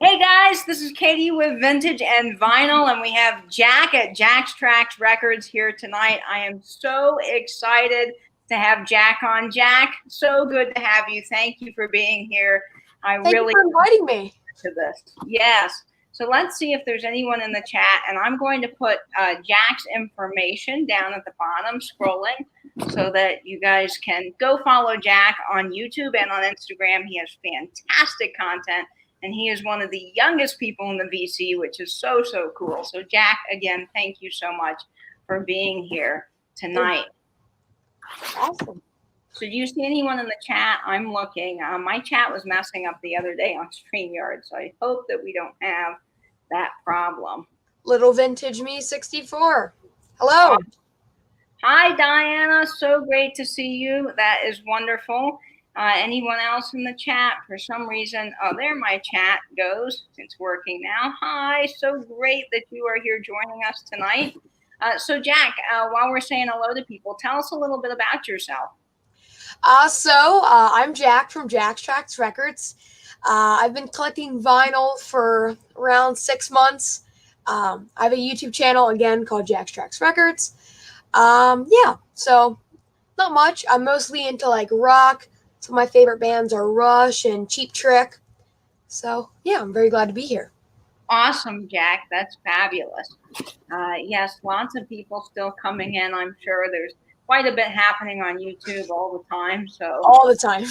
Hey guys, this is Katie with Vintage and Vinyl, and we have Jack at Jack's Trax Records here tonight. I am so excited to have Jack on. Jack, so good to have you. Thank you for being here. I Thank you really for inviting me. to this. Yes. So let's see if there's anyone in the chat, and I'm going to put Jack's information down at the bottom, scrolling, so that you guys can go follow Jack on YouTube and on Instagram. He has fantastic content, and he is one of the youngest people in the VC, which is so, so cool. So Jack, again, thank you so much for being here tonight. Awesome. So do you see anyone in the chat? I'm looking. My chat was messing up the other day on StreamYard, so I hope that we don't have that problem. Little Vintage Me 64. Hello. Hi, Diana. So great to see you. That is wonderful. Anyone else in the chat? For some reason, oh, there my chat goes. It's working now. Hi, so great that you are here joining us tonight. So Jack, while we're saying hello to people, tell us a little bit about yourself. I'm Jack from Jack's Trax Records. I've been collecting vinyl for around 6 months. I have a YouTube channel, again, called Jack's Trax Records. So not much. I'm mostly into, like, rock. Some of my favorite bands are Rush and Cheap Trick. So, yeah, I'm very glad to be here. Awesome, Jack. That's fabulous. Yes, lots of people still coming in. I'm sure there's quite a bit happening on YouTube all the time. So all the time.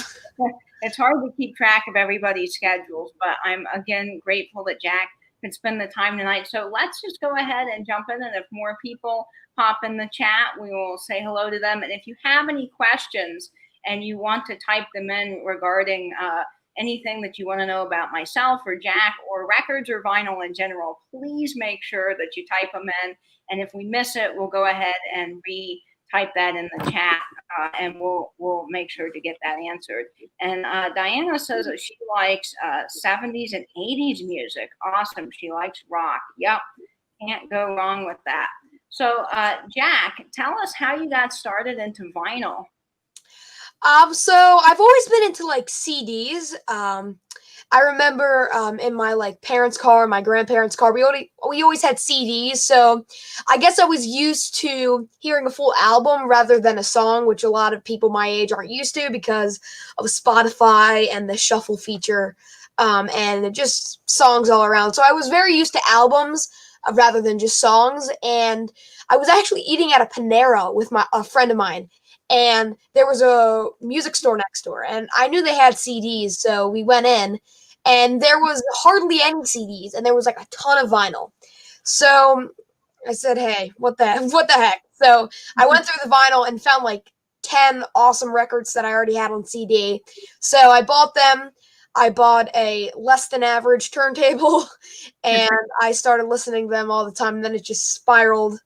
It's hard to keep track of everybody's schedules, but I'm again grateful that Jack could spend the time tonight. So let's just go ahead and jump in. And if more people pop in the chat, we will say hello to them. And if you have any questions and you want to type them in regarding anything that you want to know about myself or Jack or records or vinyl in general, please make sure that you type them in. And if we miss it, we'll go ahead and type that in the chat, and we'll make sure to get that answered. And Diana says that she likes 70s and 80s music. Awesome. She likes rock. Yep. Can't go wrong with that. So Jack, tell us how you got started into vinyl. So I've always been into like CDs. I remember in my like parents' car, my grandparents' car, we always had CDs. So I guess I was used to hearing a full album rather than a song, which a lot of people my age aren't used to because of Spotify and the shuffle feature, and just songs all around. So I was very used to albums rather than just songs. And I was actually eating at a Panera with a friend of mine. And there was a music store next door, and I knew they had CDs, so we went in, and there was hardly any CDs, and there was like a ton of vinyl. So I said, "Hey, what the heck?" So I went through the vinyl and found like 10 awesome records that I already had on CD. So I bought them. I bought a less than average turntable, and I started listening to them all the time. And then it just spiraled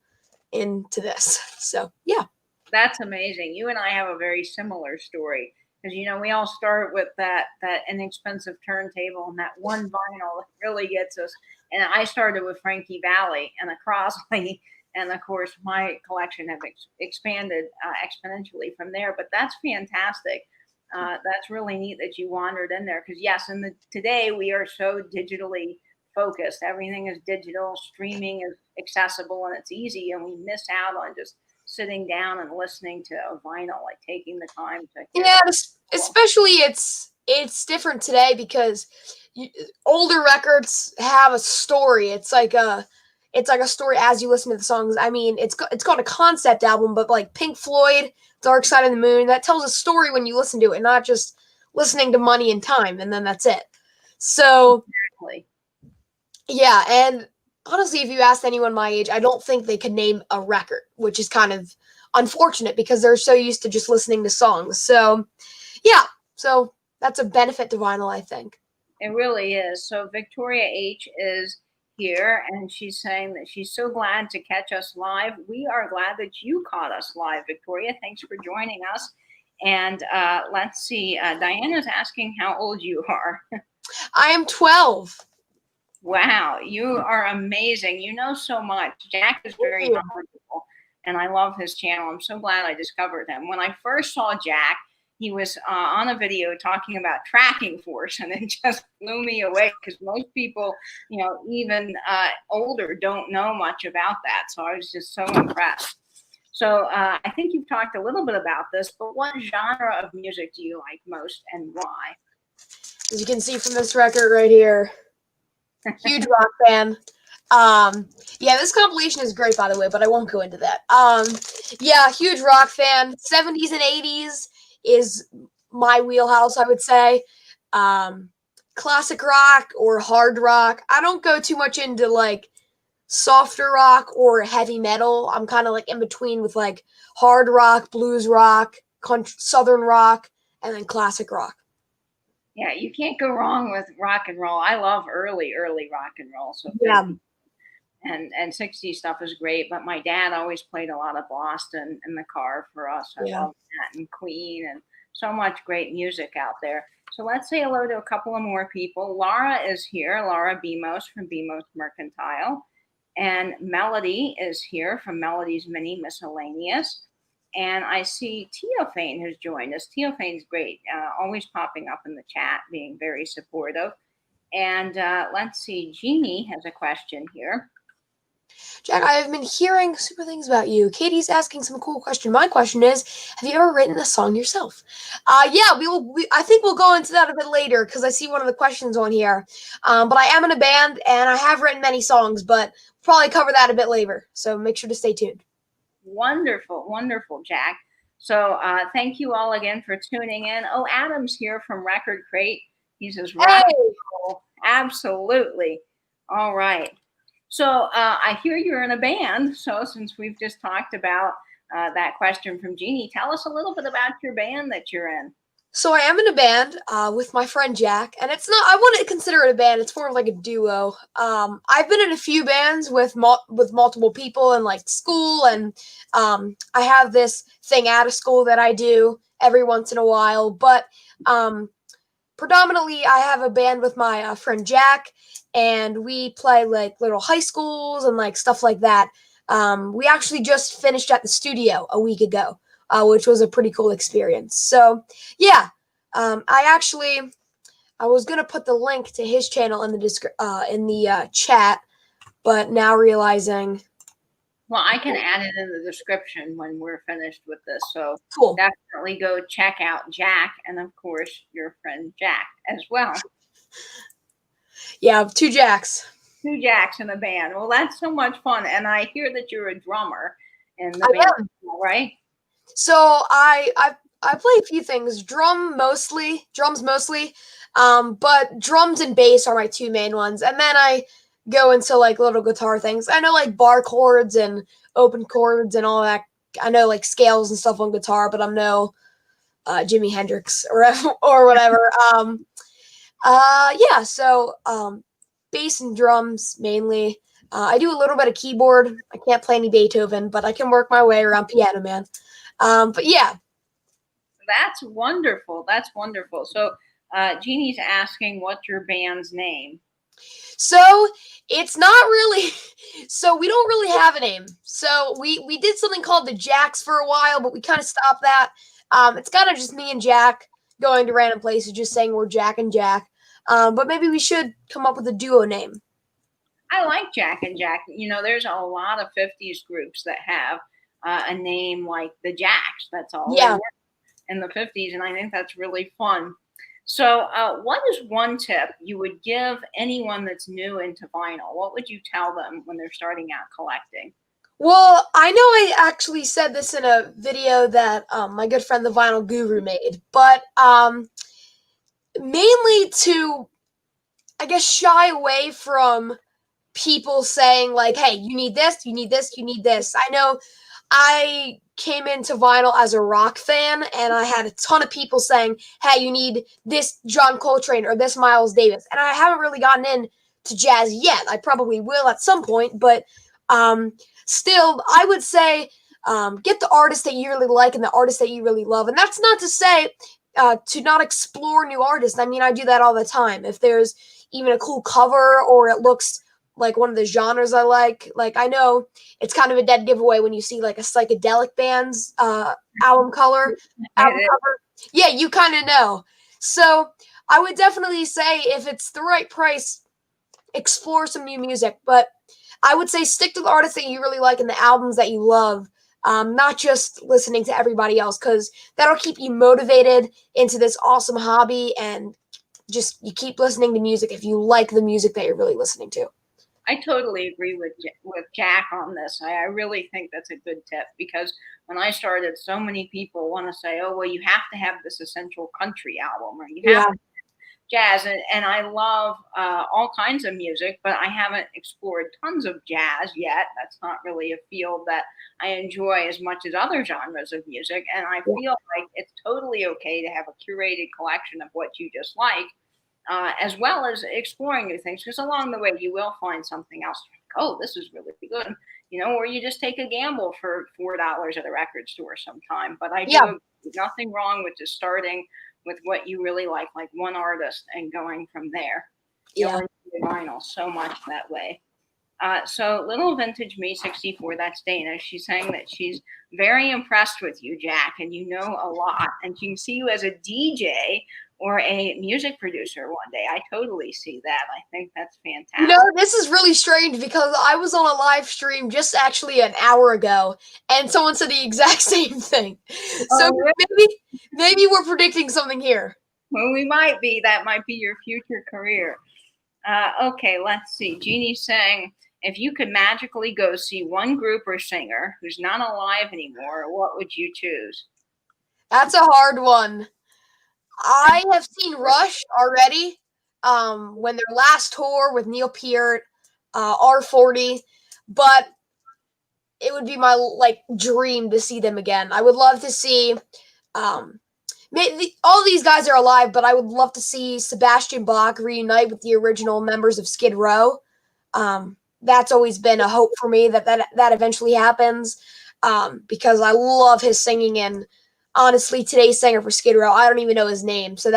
into this. So yeah. That's amazing. You and I have a very similar story because we all start with that inexpensive turntable and that one vinyl that really gets us. And I started with Frankie Valli and a Crosley, and of course my collection has expanded exponentially from there. But that's fantastic. That's really neat that you wandered in there because yes, today we are so digitally focused. Everything is digital. Streaming is accessible and it's easy, and we miss out on just sitting down and listening to a vinyl, like taking the time to especially it's different today because older records have a story. It's like a story as you listen to the songs. I mean, it's called a concept album, but like Pink Floyd, Dark Side of the Moon, that tells a story when you listen to it, not just listening to Money and Time and then that's it. So exactly. Yeah, and honestly, if you asked anyone my age, I don't think they could name a record, which is kind of unfortunate because they're so used to just listening to songs. So, yeah, so that's a benefit to vinyl, I think. It really is. So Victoria H is here, and she's saying that she's so glad to catch us live. We are glad that you caught us live, Victoria. Thanks for joining us. And let's see, Diana's asking how old you are. I am 12. Wow, you are amazing. You know so much. Jack is very knowledgeable, and I love his channel. I'm so glad I discovered him. When I first saw Jack, he was on a video talking about tracking force, and it just blew me away because most people, even older, don't know much about that. So I was just so impressed. So I think you've talked a little bit about this, but what genre of music do you like most and why? As you can see from this record right here, huge rock fan. Yeah, this compilation is great, by the way, but I won't go into that. Yeah, huge rock fan. 70s and 80s is my wheelhouse, I would say. Classic rock or hard rock. I don't go too much into like softer rock or heavy metal. I'm kind of like in between with like hard rock, blues rock, southern rock, and then classic rock. Yeah, you can't go wrong with rock and roll. I love early rock and roll. So Yeah. and 60s stuff is great, but my dad always played a lot of Boston in the car for us. I love that, and Queen, and so much great music out there. So let's say hello to a couple of more people. Laura is here, Laura Bemos from Bemos Mercantile, and Melody is here from Melody's Mini Miscellaneous. And I see Teophane has joined us. Teophane's great, always popping up in the chat, being very supportive. And let's see, Jeannie has a question here. Jack, I have been hearing super things about you. Katie's asking some cool question. My question is, have you ever written a song yourself? Yeah, we will. I think we'll go into that a bit later because I see one of the questions on here. But I am in a band and I have written many songs, but we'll probably cover that a bit later. So make sure to stay tuned. Wonderful, wonderful, Jack. So thank you all again for tuning in. Oh, Adam's here from Record Crate. He says, rock and roll. Absolutely. All right. So I hear you're in a band. So since we've just talked about that question from Jeannie, tell us a little bit about your band that you're in. So I am in a band with my friend Jack, and it's not. I wouldn't consider it a band. It's more of like a duo. I've been in a few bands with multiple people in like school, and I have this thing out of school that I do every once in a while. But predominantly, I have a band with my friend Jack, and we play like little high schools and like stuff like that. We actually just finished at the studio a week ago, which was a pretty cool experience. So yeah, I was gonna put the link to his channel in the chat, but now realizing. Well, I can add it in the description when we're finished with this. So cool. Definitely go check out Jack, and of course your friend Jack as well. Yeah, two Jacks. Two Jacks in a band. Well, that's so much fun. And I hear that you're a drummer in the band, right? So I play a few things. Drums mostly. But drums and bass are my two main ones. And then I go into like little guitar things. I know like bar chords and open chords and all that. I know like scales and stuff on guitar, but I'm no Jimi Hendrix or whatever. Yeah, so bass and drums mainly. I do a little bit of keyboard. I can't play any Beethoven, but I can work my way around Piano Man. But yeah. That's wonderful. That's wonderful. So Jeannie's asking what's your band's name? So it's not really, so we don't really have a name. So we did something called the Jacks for a while, but we kind of stopped that. It's kind of just me and Jack going to random places, just saying we're Jack and Jack. But maybe we should come up with a duo name. I like Jack and Jack. You know, there's a lot of 50s groups that have a name like the Jacks. That's all in the 50s, and I think that's really fun. So what is one tip you would give anyone that's new into vinyl? What would you tell them when they're starting out collecting? Well, I know I actually said this in a video that my good friend the Vinyl Guru made, but mainly to, I guess, shy away from people saying like, hey, you need this, you need this, you need this. I know I came into vinyl as a rock fan, and I had a ton of people saying, hey, you need this John Coltrane or this Miles Davis. And I haven't really gotten into jazz yet. I probably will at some point, but still, I would say get the artist that you really like and the artist that you really love. And that's not to say to not explore new artists. I mean, I do that all the time. If there's even a cool cover or it looks like one of the genres I like I know it's kind of a dead giveaway when you see like a psychedelic band's album cover. Yeah, you kind of know. So I would definitely say if it's the right price, explore some new music. But I would say stick to the artists that you really like and the albums that you love. Not just listening to everybody else, because that'll keep you motivated into this awesome hobby, and just you keep listening to music if you like the music that you're really listening to. I totally agree with Jack on this. I really think that's a good tip because when I started, so many people want to say, "Oh, well, you have to have this essential country album, or you have Yeah, to jazz," and I love all kinds of music, but I haven't explored tons of jazz yet. That's not really a field that I enjoy as much as other genres of music, and I yeah, feel like it's totally okay to have a curated collection of what you just like, as well as exploring new things. Because along the way, you will find something else. Like, oh, this is really good, or you just take a gamble for $4 at a record store sometime. But I do yeah, agree, nothing wrong with just starting with what you really like one artist, and going from there. You'll yeah. enjoy vinyl so much that way. So little vintage me 64, that's Dana. She's saying that she's very impressed with you, Jack, and you know a lot, and she can see you as a DJ or a music producer one day. I totally see that. I think that's fantastic. This is really strange because I was on a live stream just actually an hour ago, and someone said the exact same thing. So Oh, really? maybe we're predicting something here. Well, we might be. That might be your future career. Okay, let's see. Jeannie's saying, if you could magically go see one group or singer who's not alive anymore, what would you choose? That's a hard one. I have seen Rush already. When their last tour with Neil Peart, R40, but it would be my dream to see them again. I would love to see. Um, all these guys are alive, but I would love to see Sebastian Bach reunite with the original members of Skid Row. That's always been a hope for me that eventually happens, because I love his singing. And honestly, today's singer for Skid Row, I don't even know his name. So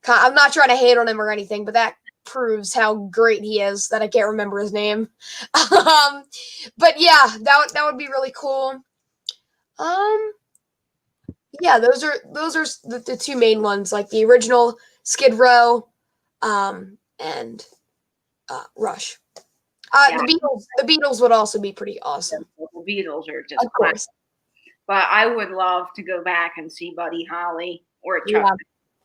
I'm not trying to hate on him or anything, but that proves how great he is that I can't remember his name. But yeah, that would be really cool. Um, yeah, those are the two main ones, like the original Skid Row, and Rush. Yeah, The Beatles would also be pretty awesome. the Beatles are just Of classic. course. But I would love to go back and see Buddy Holly or Chuck.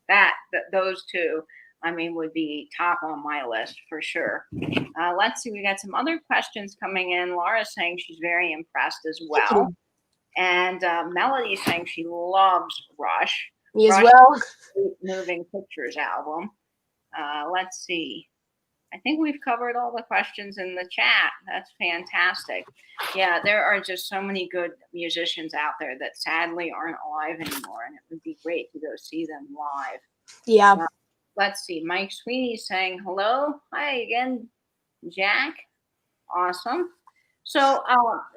Yeah. Those two, I mean, would be top on my list for sure. Let's see, we got some other questions coming in. Laura's saying she's very impressed as well. And Melody's saying she loves Rush. Me as Rush well. Moving Pictures album. Let's see. I think we've covered all the questions in the chat. That's fantastic. Yeah, there are just so many good musicians out there that sadly aren't alive anymore, and it would be great to go see them live. Yeah. Let's see. Mike Sweeney's saying hello. Hi again, Jack. Awesome. So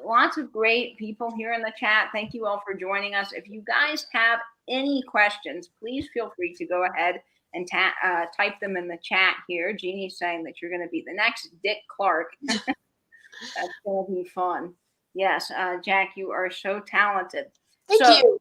lots of great people here in the chat. Thank you all for joining us. If you guys have any questions, please feel free to go ahead and type them in the chat here. Jeannie's saying that you're going to be the next Dick Clark. That's going to be fun. Yes, Jack, you are so talented. Thank you.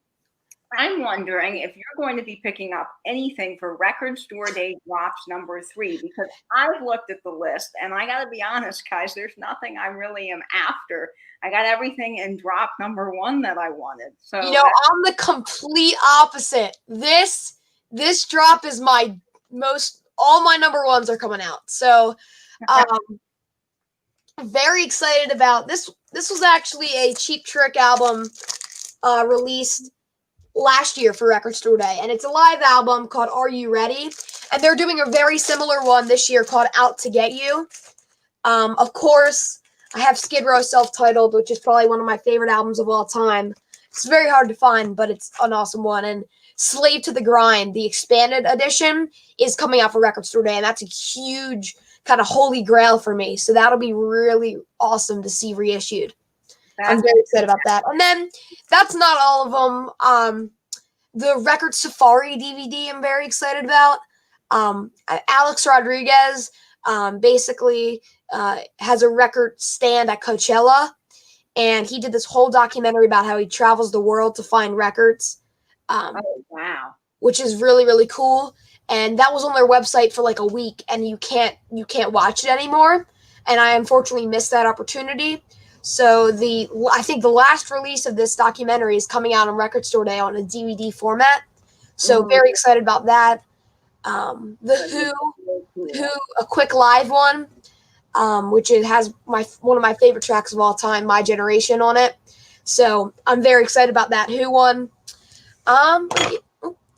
I'm wondering if you're going to be picking up anything for Record Store Day Drops #3, because I've looked at the list and I got to be honest, guys, there's nothing I really am after. I got everything in drop #1 that I wanted. So I'm the complete opposite. This drop is my most. All my #1s are coming out. So, very excited about this. This was actually a Cheap Trick album released last year for Record Store Day, and it's a live album called Are You Ready? And they're doing a very similar one this year called Out to Get You. Of course, I have Skid Row self-titled, which is probably one of my favorite albums of all time. It's very hard to find, but it's an awesome one. And Slave to the Grind, the expanded edition, is coming out for Record Store Day, and that's a huge kind of holy grail for me. So that'll be really awesome to see reissued. I'm very excited about that. And then that's not all of them. The Record Safari DVD I'm very excited about. Alex Rodriguez basically has a record stand at Coachella, and he did this whole documentary about how he travels the world to find records. oh, wow. which is really really cool. And that was on their website for like a week, and you can't watch it anymore. And I unfortunately missed that opportunity. So I think the last release of this documentary is coming out on Record Store Day on a DVD format. So very excited about that. The Who, a quick live one, which it has one of my favorite tracks of all time, My Generation, on it. So I'm very excited about that Who one.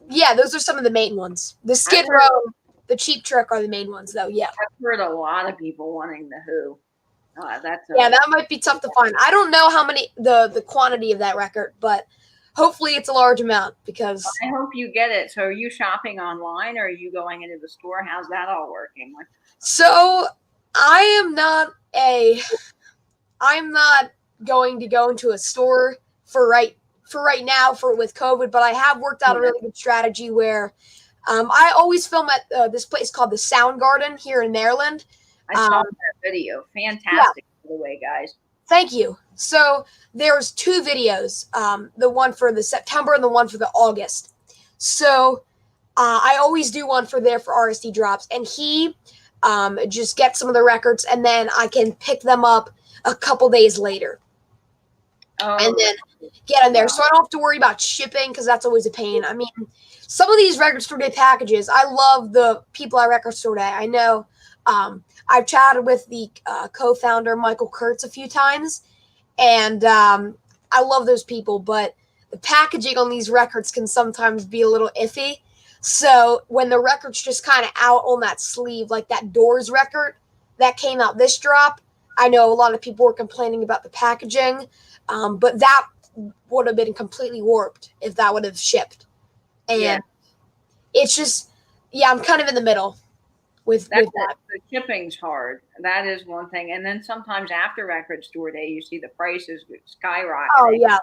Yeah, those are some of the main ones. The Skid Row, the Cheap Trick are the main ones, though. Yeah, I've heard a lot of people wanting the Who. That might be tough to find. I don't know how many the quantity of that record, but hopefully it's a large amount because I hope you get it. So are you shopping online or are you going into the store? How's that all working? So I'm not going to go into a store for right now with COVID, but I have worked out a really good strategy where I always film at this place called the Sound Garden here in Maryland. I saw that video. Fantastic, by the way, guys. Thank you. So there's two videos, the one for the September and the one for the August. So I always do one for RSD drops, and he just gets some of the records, and then I can pick them up a couple days later. And then get them there. So I don't have to worry about shipping because that's always a pain. I mean, some of these Record Store Day packages, I love the people at Record Store Day. I know I've chatted with the co-founder, Michael Kurtz, a few times, and I love those people, but the packaging on these records can sometimes be a little iffy. So when the record's just kind of out on that sleeve, like that Doors record that came out this drop, I know a lot of people were complaining about the packaging, but that would have been completely warped if that would have shipped. And it's just, I'm kind of in the middle with that. The shipping's hard. That is one thing. And then sometimes after Record Store Day, you see the prices skyrocket. Oh, yeah.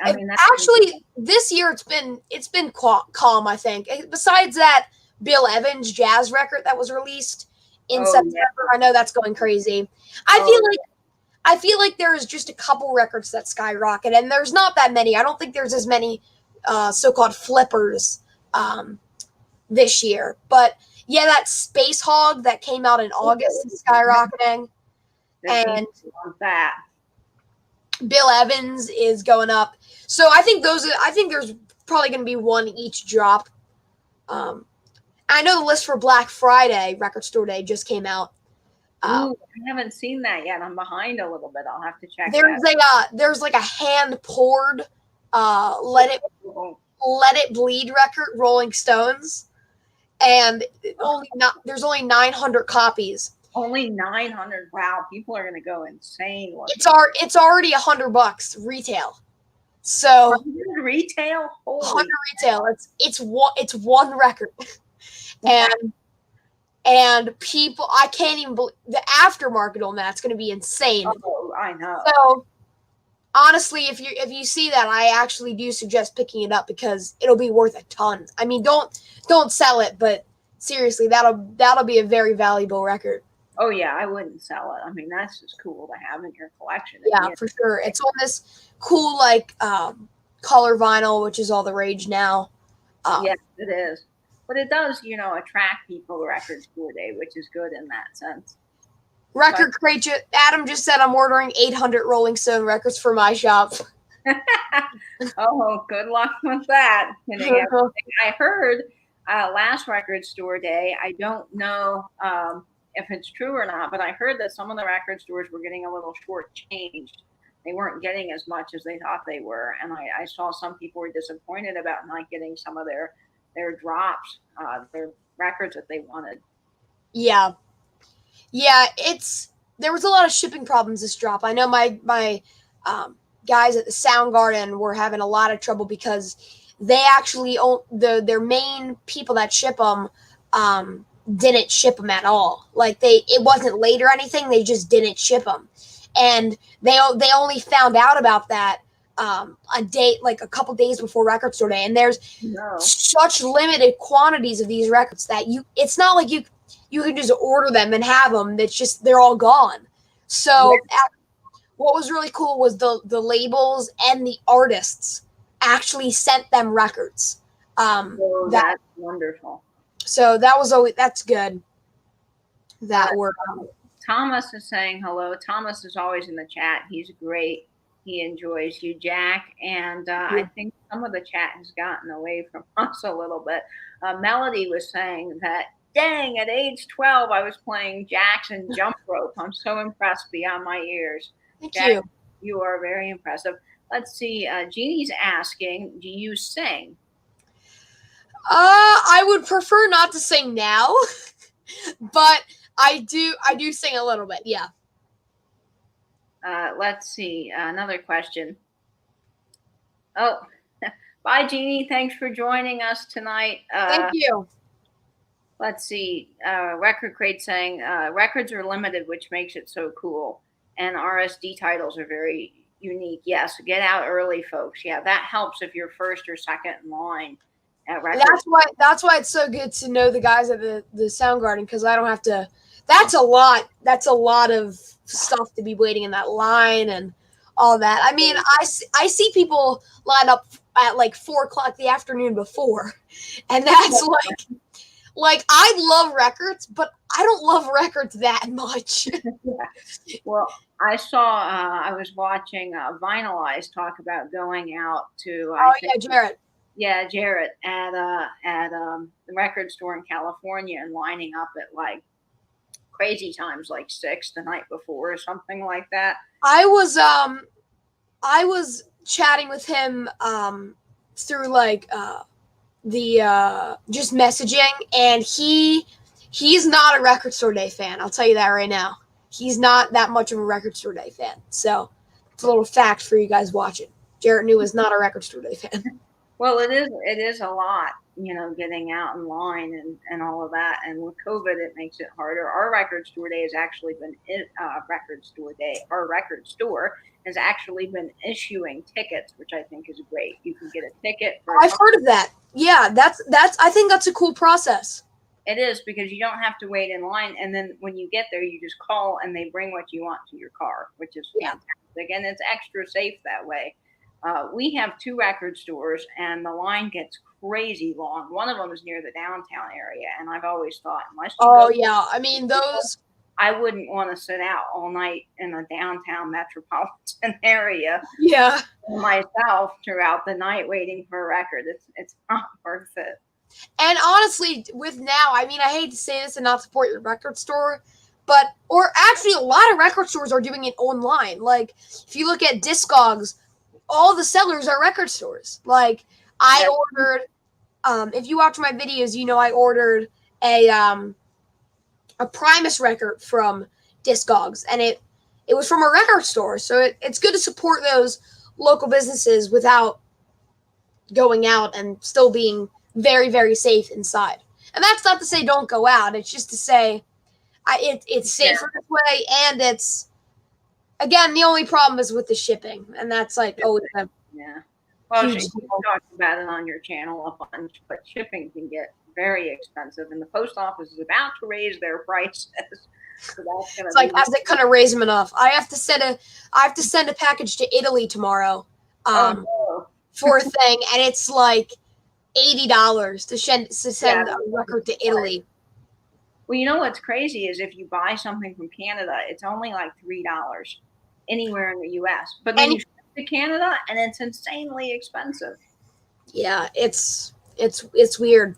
I mean, actually, this year it's been calm, I think. Besides that Bill Evans jazz record that was released in September, I know that's going crazy. I feel like there is just a couple records that skyrocket, and there's not that many. I don't think there's as many so-called flippers this year. But yeah, that Space Hog that came out in August is skyrocketing, and that Bill Evans is going up. So I think there's probably going to be one each drop. I know the list for Black Friday, Record Store Day, just came out. I haven't seen that yet. I'm behind a little bit. I'll have to check. There's like a hand poured Let It Bleed record, Rolling Stones, and there's only 900 copies. Only 900. Wow, people are gonna go insane. It's already $100 retail. So 100 retail. 100 retail. It's one record, and people, I can't even believe the aftermarket on that's going to be insane. Oh, I know. So honestly, if you see that, I actually do suggest picking it up because it'll be worth a ton. I mean, don't sell it, but seriously, that'll be a very valuable record. Oh yeah, I wouldn't sell it. I mean, that's just cool to have in your collection. Yeah, for sure. It's on this cool color vinyl, which is all the rage now. Yes, it is. But it does, attract people to Record Store Day, which is good in that sense. Record Crate. Adam just said I'm ordering 800 Rolling Stone records for my shop. Oh, good luck with that. I heard last Record Store Day, I don't know if it's true or not, but I heard that some of the record stores were getting a little shortchanged. They weren't getting as much as they thought they were. And I saw some people were disappointed about not getting some of their drops, their records that they wanted. Yeah, there was a lot of shipping problems this drop. I know my guys at the Sound Garden were having a lot of trouble because they actually their main people that ship them didn't ship them at all. Like it wasn't late or anything. They just didn't ship them, and they only found out about that a couple days before Record Store Day, and there's such limited quantities of these records that it's not like you can just order them and have them. That's just they're all gone. So what was really cool was the labels and the artists actually sent them records. Oh, That that's wonderful. so that was always that's good. Uh, That were Thomas is saying hello. Thomas is always in the chat. He's great. He enjoys you, Jack. And I think some of the chat has gotten away from us a little bit. Melody was saying that, dang, at age 12, I was playing jacks and jump rope. I'm so impressed beyond my ears. Thank Jack, you. you are very impressive. Let's see. Jeannie's asking, do you sing? I would prefer not to sing now, but I do sing a little bit. Yeah. Let's see. Another question. Oh, bye, Jeannie. Thanks for joining us tonight. Thank you. Let's see. Record Crate saying records are limited, which makes it so cool. And RSD titles are very unique. Yes, get out early, folks. Yeah, that helps if you're first or second in line at record. That's why it's so good to know the guys at the Soundgarden, because I don't have to. That's a lot. That's a lot of stuff to be waiting in that line and all that. I mean, I see people line up at like 4 o'clock the afternoon before, and that's like I love records, but I don't love records that much. Well, I saw. I was watching Vinylize talk about going out to. Oh yeah, Jarrett. Yeah, Jarrett at the record store in California and lining up at like crazy times, like 6 the night before or something like that. I was chatting with him through like the just messaging, and he's not a Record Store Day fan. I'll tell you that right now. He's not that much of a Record Store Day fan. So it's a little fact for you guys watching. Jarrett New is not a Record Store Day fan. Well, it is a lot, getting out in line and all of that. And with COVID, it makes it harder. Our record store day has actually been record store day. Our record store has actually been issuing tickets, which I think is great. You can get a ticket for. I've heard of that. Yeah, that's. I think that's a cool process. It is, because you don't have to wait in line, and then when you get there, you just call and they bring what you want to your car, which is fantastic, and it's extra safe that way. We have 2 record stores, and the line gets crazy long. One of them is near the downtown area, and I've always thought, unless you go, yeah, I mean those. I wouldn't want to sit out all night in a downtown metropolitan area. Yeah, myself throughout the night waiting for a record. It's not worth it. And honestly, with now, I mean, I hate to say this and not support your record store, or actually, a lot of record stores are doing it online. Like, if you look at Discogs, all the sellers are record stores. Like, I ordered, if you watch my videos, I ordered a Primus record from Discogs, and it was from a record store. So it's good to support those local businesses without going out and still being very, very safe inside. And that's not to say don't go out. It's just to say it's safer this way, and it's, again, the only problem is with the shipping, and that's like always a Well, you talked about it on your channel a bunch, but shipping can get very expensive, and the post office is about to raise their prices. So that's it's like, as it kind of raise them enough. I have to send a package to Italy tomorrow for a thing, and it's like $80 to send a record to Italy. Well, you know what's crazy is if you buy something from Canada, it's only like $3 anywhere in the U.S. But then you ship to Canada, and it's insanely expensive. Yeah, it's weird.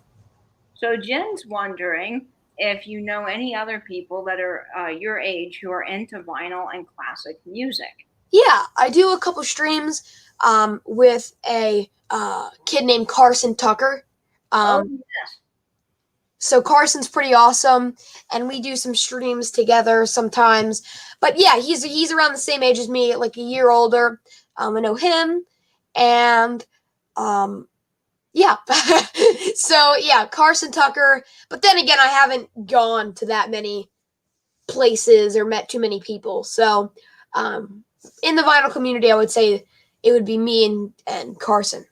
So Jen's wondering if you know any other people that are your age who are into vinyl and classic music. Yeah, I do a couple streams with a kid named Carson Tucker. Yes. So Carson's pretty awesome, and we do some streams together sometimes. But yeah, he's around the same age as me, like a year older. I know him, and yeah. So yeah, Carson Tucker. But then again, I haven't gone to that many places or met too many people. So in the vinyl community, I would say it would be me and Carson.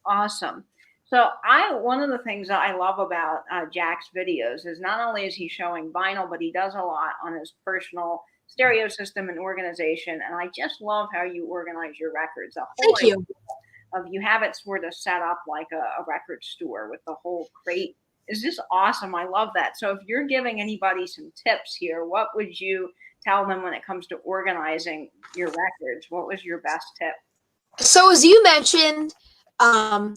Awesome. So one of the things that I love about Jack's videos is not only is he showing vinyl, but he does a lot on his personal stereo system and organization. And I just love how you organize your records. Thank you. of you have it sort of set up like a record store with the whole crate is just awesome. I love that. So if you're giving anybody some tips here, what would you tell them when it comes to organizing your records? What was your best tip? So as you mentioned, I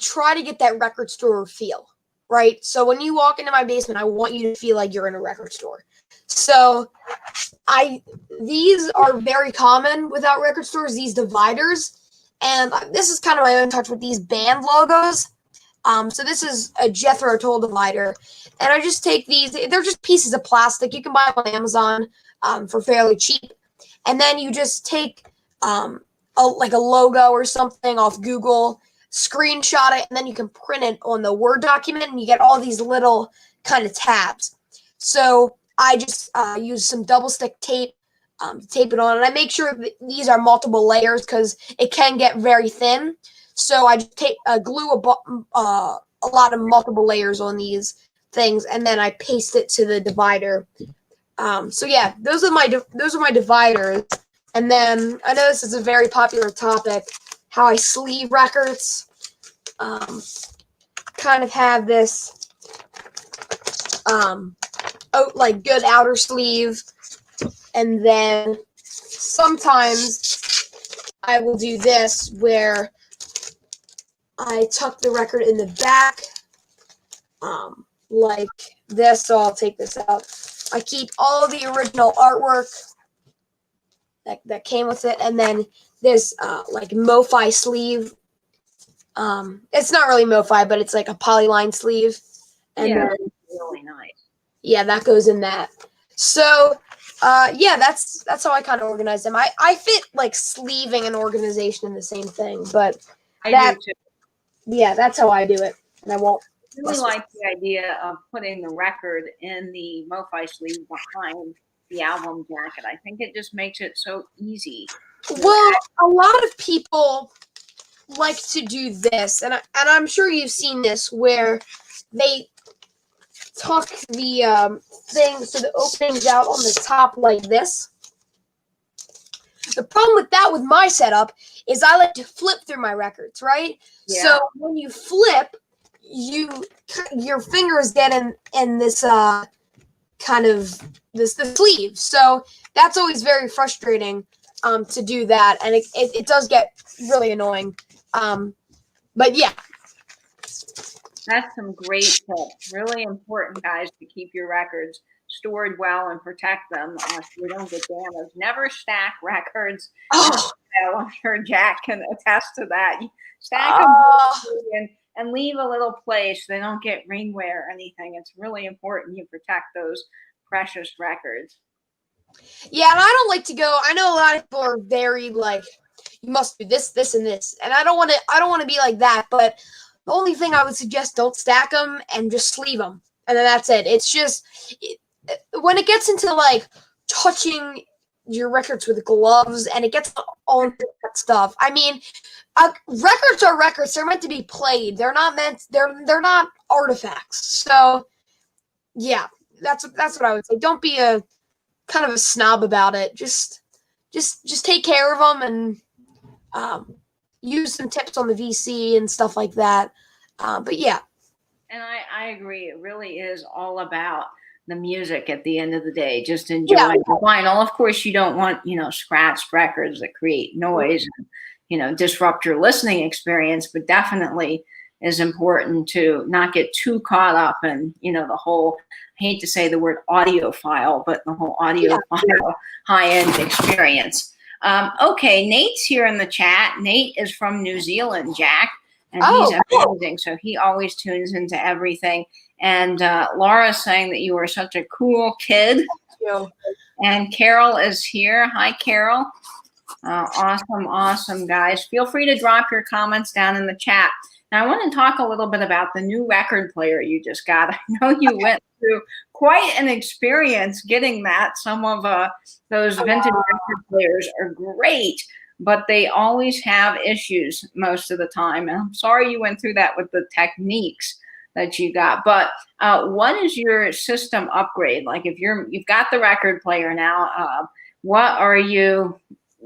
try to get that record store feel, right? So when you walk into my basement, I want you to feel like you're in a record store. So these are very common without record stores, these dividers. And this is kind of my own touch with these band logos. So this is a Jethro Tull divider. And I just take these, they're just pieces of plastic. You can buy them on Amazon for fairly cheap. And then you just take like a logo or something off Google, screenshot it, and then you can print it on the Word document, and you get all these little kind of tabs. So I just use some double stick tape to tape it on, and I make sure that these are multiple layers because it can get very thin. So I just glue a lot of multiple layers on these things, and then I paste it to the divider. So yeah, those are my dividers. And then I know this is a very popular topic, how I sleeve records. Kind of have this like good outer sleeve, and then sometimes I will do this where I tuck the record in the back, like this. So I'll take this out. I keep all the original artwork that came with it, and then this like MoFi sleeve. It's not really MoFi, but it's like a polyline sleeve, and Yeah, then really nice. yeah, that goes in that. So yeah, that's how I kind of organize them. I fit like sleeving and organization in the same thing, but I that do too. yeah, that's how I do it, and I won't. Really like the idea of putting the record in the MoFi sleeve behind the album jacket. I think it just makes it so easy. Well, a lot of people like to do this, and I'm sure you've seen this, where they tuck the thing so the opening's out on the top like this. The problem with that with my setup is I like to flip through my records, right? Yeah. So when you flip, your fingers get in this kind of the sleeve. So that's always very frustrating to do that, and it does get really annoying. But yeah. That's some great tips. Really important, guys, to keep your records stored well and protect them so they don't get damaged. Never stack records. Oh. I'm sure Jack can attest to that. Stack them and leave a little place so they don't get rainwear or anything. It's really important you protect those precious records. Yeah, and I don't like to go. I know a lot of people are very like, you must do this, this, and this, and I don't want to be like that. But the only thing I would suggest, don't stack them and just sleeve them, and then that's it. It's just when it gets into like touching your records with gloves and it gets all that stuff. I mean, records are records. They're meant to be played. They're not meant. They're not artifacts. So yeah, that's what I would say. Don't be a kind of a snob about it. Just take care of them and use some tips on the VC and stuff like that. But yeah. And I agree. It really is all about the music at the end of the day. Just enjoying the vinyl. Of course, you don't want, scratched records that create noise and, disrupt your listening experience, but definitely is important to not get too caught up in, the whole, I hate to say the word audiophile, but the whole audiophile high-end experience. Okay, Nate's here in the chat. Nate is from New Zealand, Jack, and he's amazing. So he always tunes into everything. And Laura's saying that you are such a cool kid. Thank you. And Carol is here. Hi, Carol. Awesome, guys. Feel free to drop your comments down in the chat. Now, I want to talk a little bit about the new record player you just got. I know you went through quite an experience getting that. Some of those vintage record players are great, but they always have issues most of the time. And I'm sorry you went through that with the techniques that you got. But what is your system upgrade? Like if you've got the record player now, what are you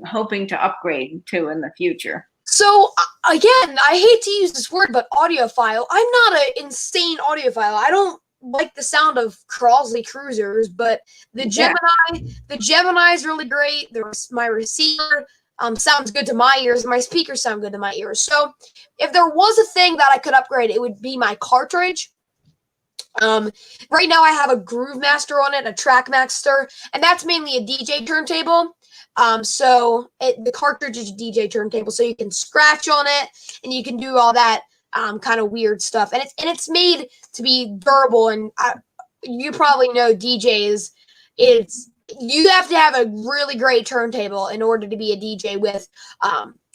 hoping to upgrade to in the future? So again, I hate to use this word, but audiophile. I'm not an insane audiophile. I don't like the sound of Crosley Cruisers, but Yeah. The Gemini is really great. My receiver sounds good to my ears. My speakers sound good to my ears. So if there was a thing that I could upgrade, it would be my cartridge. Right now I have a Groove Master on it, a Track Master, and that's mainly a DJ turntable. The cartridge is a DJ turntable, so you can scratch on it and you can do all that kind of weird stuff. And it's made to be durable. And you probably know DJs. It's You have to have a really great turntable in order to be a DJ with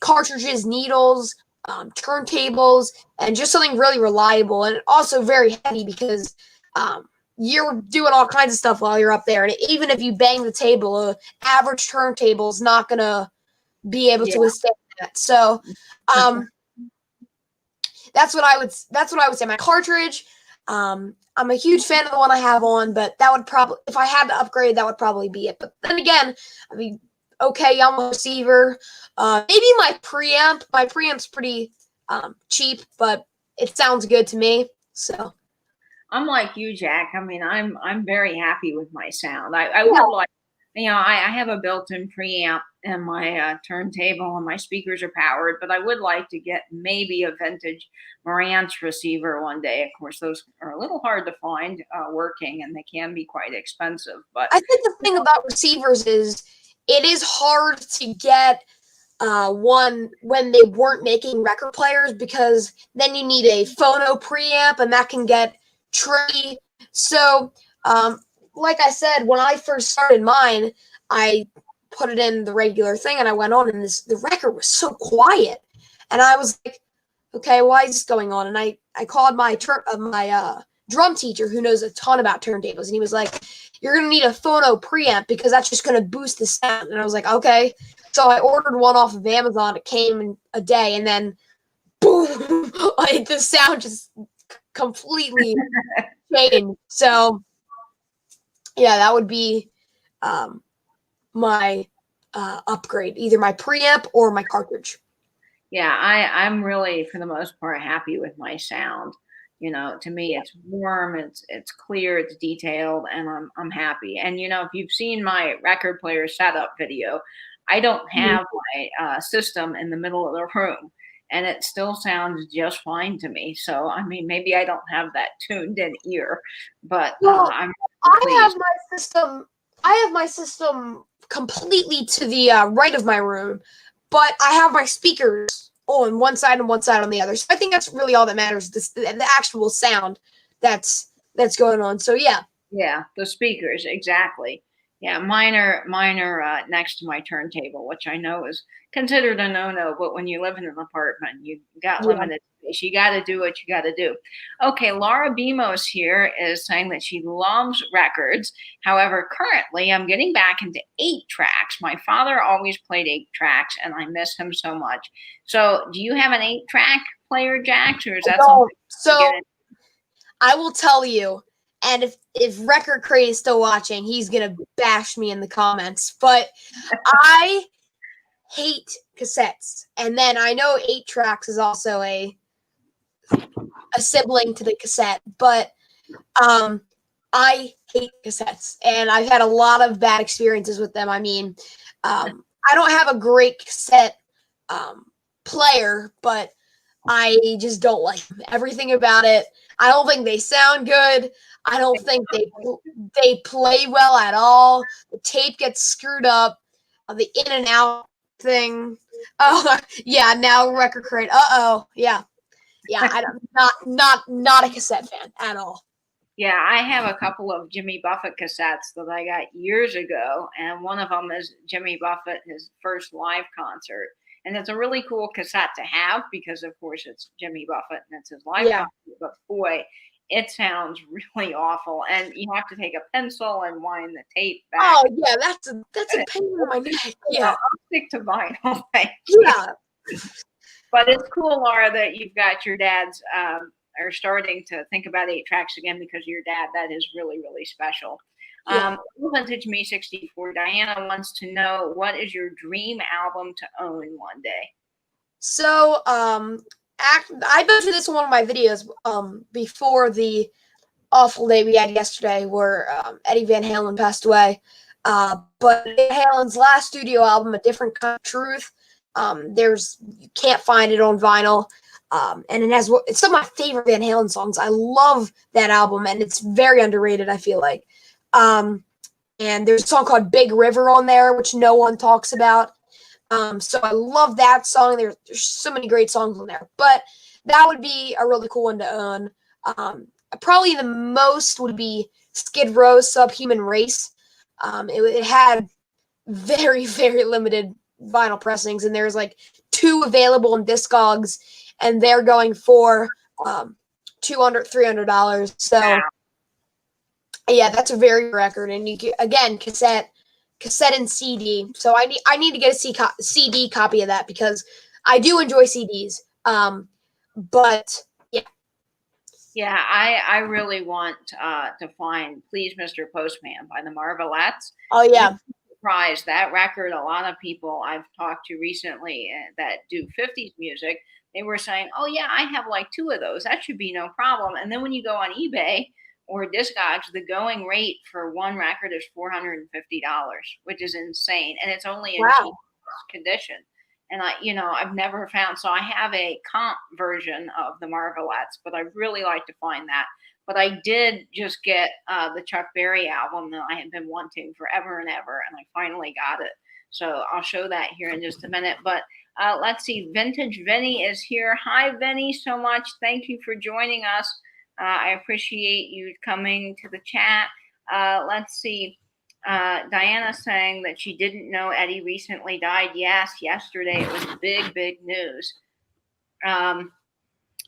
cartridges, needles, turntables, and just something really reliable and also very heavy because you're doing all kinds of stuff while you're up there. And even if you bang the table, an average turntable is not going to be able to withstand that. So that's what I would say. My cartridge, I'm a huge fan of the one I have on, but that would probably, if I had to upgrade, that would probably be it. But then again, I mean, okay, Yamaha receiver, maybe my preamp. My preamp's pretty cheap, but it sounds good to me. So I'm like you, Jack. I mean, I'm very happy with my sound. I would like, I have a built-in preamp and my turntable and my speakers are powered, but I would like to get maybe a vintage Marantz receiver one day. Of course, those are a little hard to find working, and they can be quite expensive. But I think the thing about receivers is it is hard to get one when they weren't making record players because then you need a phono preamp and that can get tricky. So, like I said, when I first started mine, I put it in the regular thing and I went on and the record was so quiet. And I was like, okay, why is this going on? And I called my drum teacher who knows a ton about turntables. And he was like, you're going to need a phono preamp because that's just going to boost the sound. And I was like, okay. So I ordered one off of Amazon. It came in a day, and then boom, like the sound just completely changed. So yeah, that would be my upgrade, either my preamp or my cartridge. yeah, I'm really, for the most part, happy with my sound. To me, it's warm, it's clear, it's detailed, and I'm happy. And if you've seen my record player setup video, I don't have my system in the middle of the room, and it still sounds just fine to me. So I mean, maybe I don't have that tuned in ear, but Well, I'm I have pleased. my system. I have my system completely to the right of my room, but I have my speakers on one side and one side on the other. So I think that's really all that matters. The actual sound that's going on. So yeah. Yeah, the speakers, exactly. Yeah, mine are next to my turntable, which I know is considered a no-no, but when you live in an apartment, you got Yeah. limited space. You got to do what you got to do. Okay, Laura Bemos here is saying that she loves records. However, currently I'm getting back into 8 tracks. My father always played 8 tracks, and I miss him so much. So, do you have an 8-track player, Jax, or is that something No. you get So I will tell you, and if Record Crate is still watching, he's gonna bash me in the comments. But I hate cassettes, and then I know 8 tracks is also a sibling to the cassette, but I hate cassettes, and I've had a lot of bad experiences with them. I mean, I don't have a great cassette player, but I just don't like them. Everything about it. I don't think they sound good. I don't think they play well at all. The tape gets screwed up. The in and out thing. Oh yeah, now Record Crate. Yeah. Not a cassette fan at all. Yeah, I have a couple of Jimmy Buffett cassettes that I got years ago, and one of them is Jimmy Buffett, his first live concert. And it's a really cool cassette to have because, of course, it's Jimmy Buffett and it's his live Yeah. concert. But boy, it sounds really awful. And you have to take a pencil and wind the tape back. Oh yeah, that's a pain in my neck. Yeah. I'll stick to vinyl. Yeah. But it's cool, Laura, that you've got your dad's are starting to think about 8 tracks again because of your dad. That is really, really special. Yeah. Vintage Me 64. Diana wants to know, what is your dream album to own one day? So, I mentioned this in one of my videos before the awful day we had yesterday where Eddie Van Halen passed away. But Van Halen's last studio album, A Different Kind of Truth, you can't find it on vinyl. And it's some of my favorite Van Halen songs. I love that album, and it's very underrated, I feel like. And there's a song called Big River on there, which no one talks about. So I love that song. There's so many great songs on there, but that would be a really cool one to own. Probably the most would be Skid Row's Subhuman Race. It had very, very limited vinyl pressings, and there's like 2 available in Discogs, and they're going for $200-$300. So Wow. yeah, that's a very record, and you can, again, cassette and CD. So I need to get a CD copy of that because I do enjoy CDs. But yeah. Yeah, I really want to find Please Mr. Postman by the Marvelettes. Oh yeah. Surprised that record. A lot of people I've talked to recently that do 50s music, they were saying, "Oh yeah, I have like 2 of those. That should be no problem." And then when you go on eBay or Discogs, the going rate for one record is $450, which is insane, and it's only in cheap Wow. condition. And I've never found. So I have a comp version of the Marvelettes, but I really like to find that. But I did just get the Chuck Berry album that I had been wanting forever and ever, and I finally got it. So I'll show that here in just a minute. But let's see, Vintage Vinny is here. Hi, Vinny, so much. Thank you for joining us. I appreciate you coming to the chat. Let's see. Diana saying that she didn't know Eddie recently died. Yes, yesterday it was big, big news.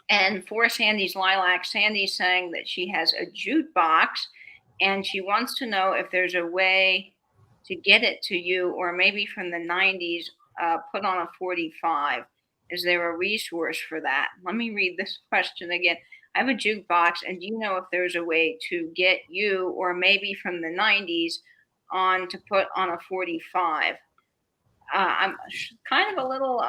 And for Sandy's Lilac, Sandy's saying that she has a jukebox and she wants to know if there's a way to get it to you, or maybe from the 90s, put on a 45. Is there a resource for that? Let me read this question again. I have a jukebox, and do you know if there's a way to get you, or maybe from the 90s, on to put on a 45? I'm kind of a little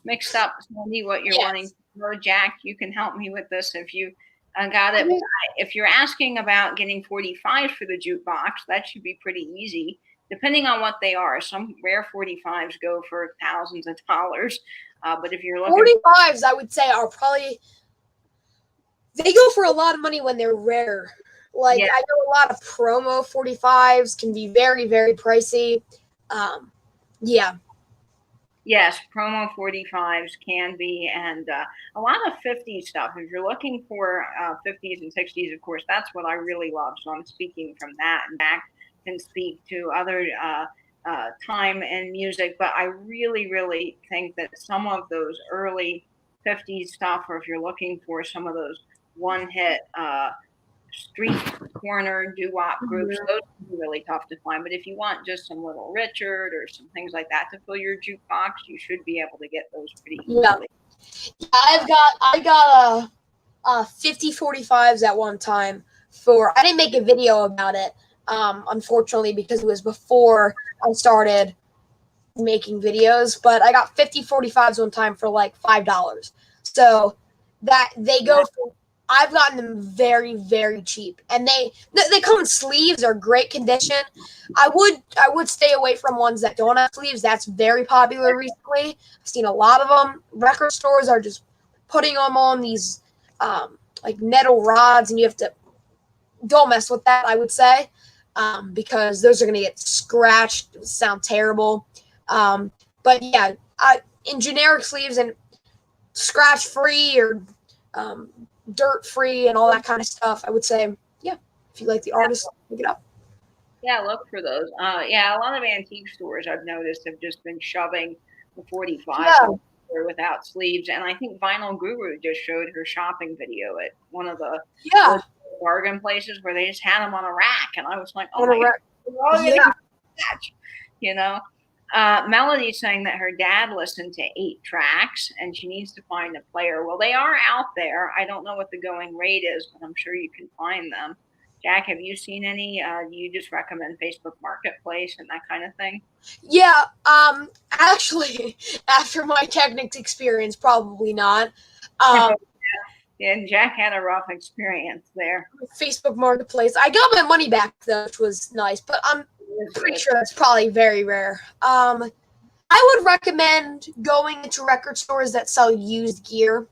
mixed up, Sandy, what you're wanting Yes. to know. Jack, you can help me with this if you got it. I mean, If you're asking about getting 45 for the jukebox, that should be pretty easy, depending on what they are. Some rare 45s go for thousands of dollars. But if you're looking 45s, I would say, are probably, they go for a lot of money when they're rare. Like, yeah, I know a lot of promo 45s can be very, very pricey. Yeah. yes, promo 45s can be, and a lot of 50s stuff. If you're looking for 50s and 60s, of course, that's what I really love. So I'm speaking from that, and Jack can speak to other time and music. But I really, really think that some of those early 50s stuff, or if you're looking for some of those one hit street corner doo-wop groups, Mhm. those can be really tough to find. But if you want just some Little Richard or some things like that to fill your jukebox, you should be able to get those pretty Yeah. easily. I got a 50 45s at one time I didn't make a video about it, unfortunately, because it was before I started making videos, but I got 50 45s one time for like $5. So that they go for, I've gotten them very, very cheap, and they come in sleeves. They're great condition. I would stay away from ones that don't have sleeves. That's very popular recently. I've seen a lot of them. Record stores are just putting them on these like metal rods, and you have to, don't mess with that, I would say, because those are going to get scratched, sound terrible. But yeah, in generic sleeves and scratch free or um, dirt free and all that kind of stuff, I would say, yeah, if you like the artist, look it up. Yeah, look for those. Yeah, a lot of antique stores I've noticed have just been shoving the 45s Yeah, on without sleeves. And I think Vinyl Guru just showed her shopping video at one of the yeah, bargain places where they just had them on a rack. And I was like, oh on a my God, rack. we're all going to Yeah, catch, you know? Melody's saying that her dad listened to 8 tracks and she needs to find a player. Well, they are out there. I don't know what the going rate is, but I'm sure you can find them. Jack, have you seen any? Do you just recommend Facebook Marketplace and that kind of thing? Yeah, actually, after my Technics experience, probably not. Um, And Jack had a rough experience there. Facebook Marketplace. I got my money back though, which was nice, but I'm pretty sure that's probably very rare. I would recommend going into record stores that sell used gear,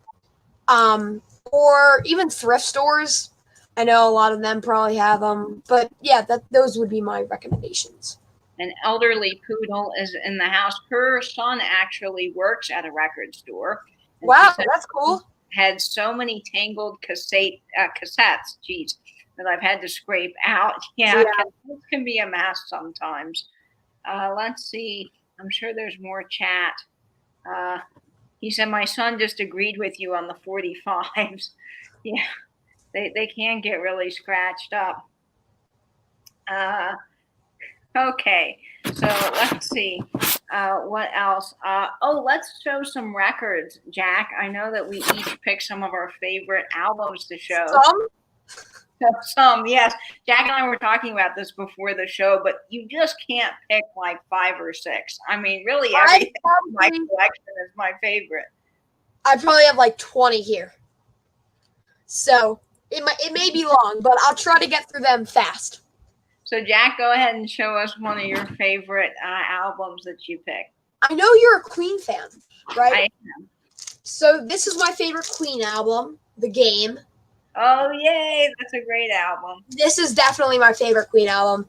or even thrift stores. I know a lot of them probably have them, but yeah, those would be my recommendations. An elderly poodle is in the house. Her son actually works at a record store. And wow, that's cool. Had so many tangled cassettes, geez, that I've had to scrape out. Yeah. It can be a mess sometimes. Let's see. I'm sure there's more chat. He said, my son just agreed with you on the 45s. Yeah, they can get really scratched up. Okay, so let's see. What else? Let's show some records, Jack. I know that we each picked some of our favorite albums to show. Some, yes. Jack and I were talking about this before the show, but you just can't pick like 5 or 6. I mean, really, everything in my collection is my favorite. I probably have like 20 here. So it may be long, but I'll try to get through them fast. So, Jack, go ahead and show us one of your favorite albums that you picked. I know you're a Queen fan, right? I am. So this is my favorite Queen album, The Game. Oh, yay. That's a great album. This is definitely my favorite Queen album.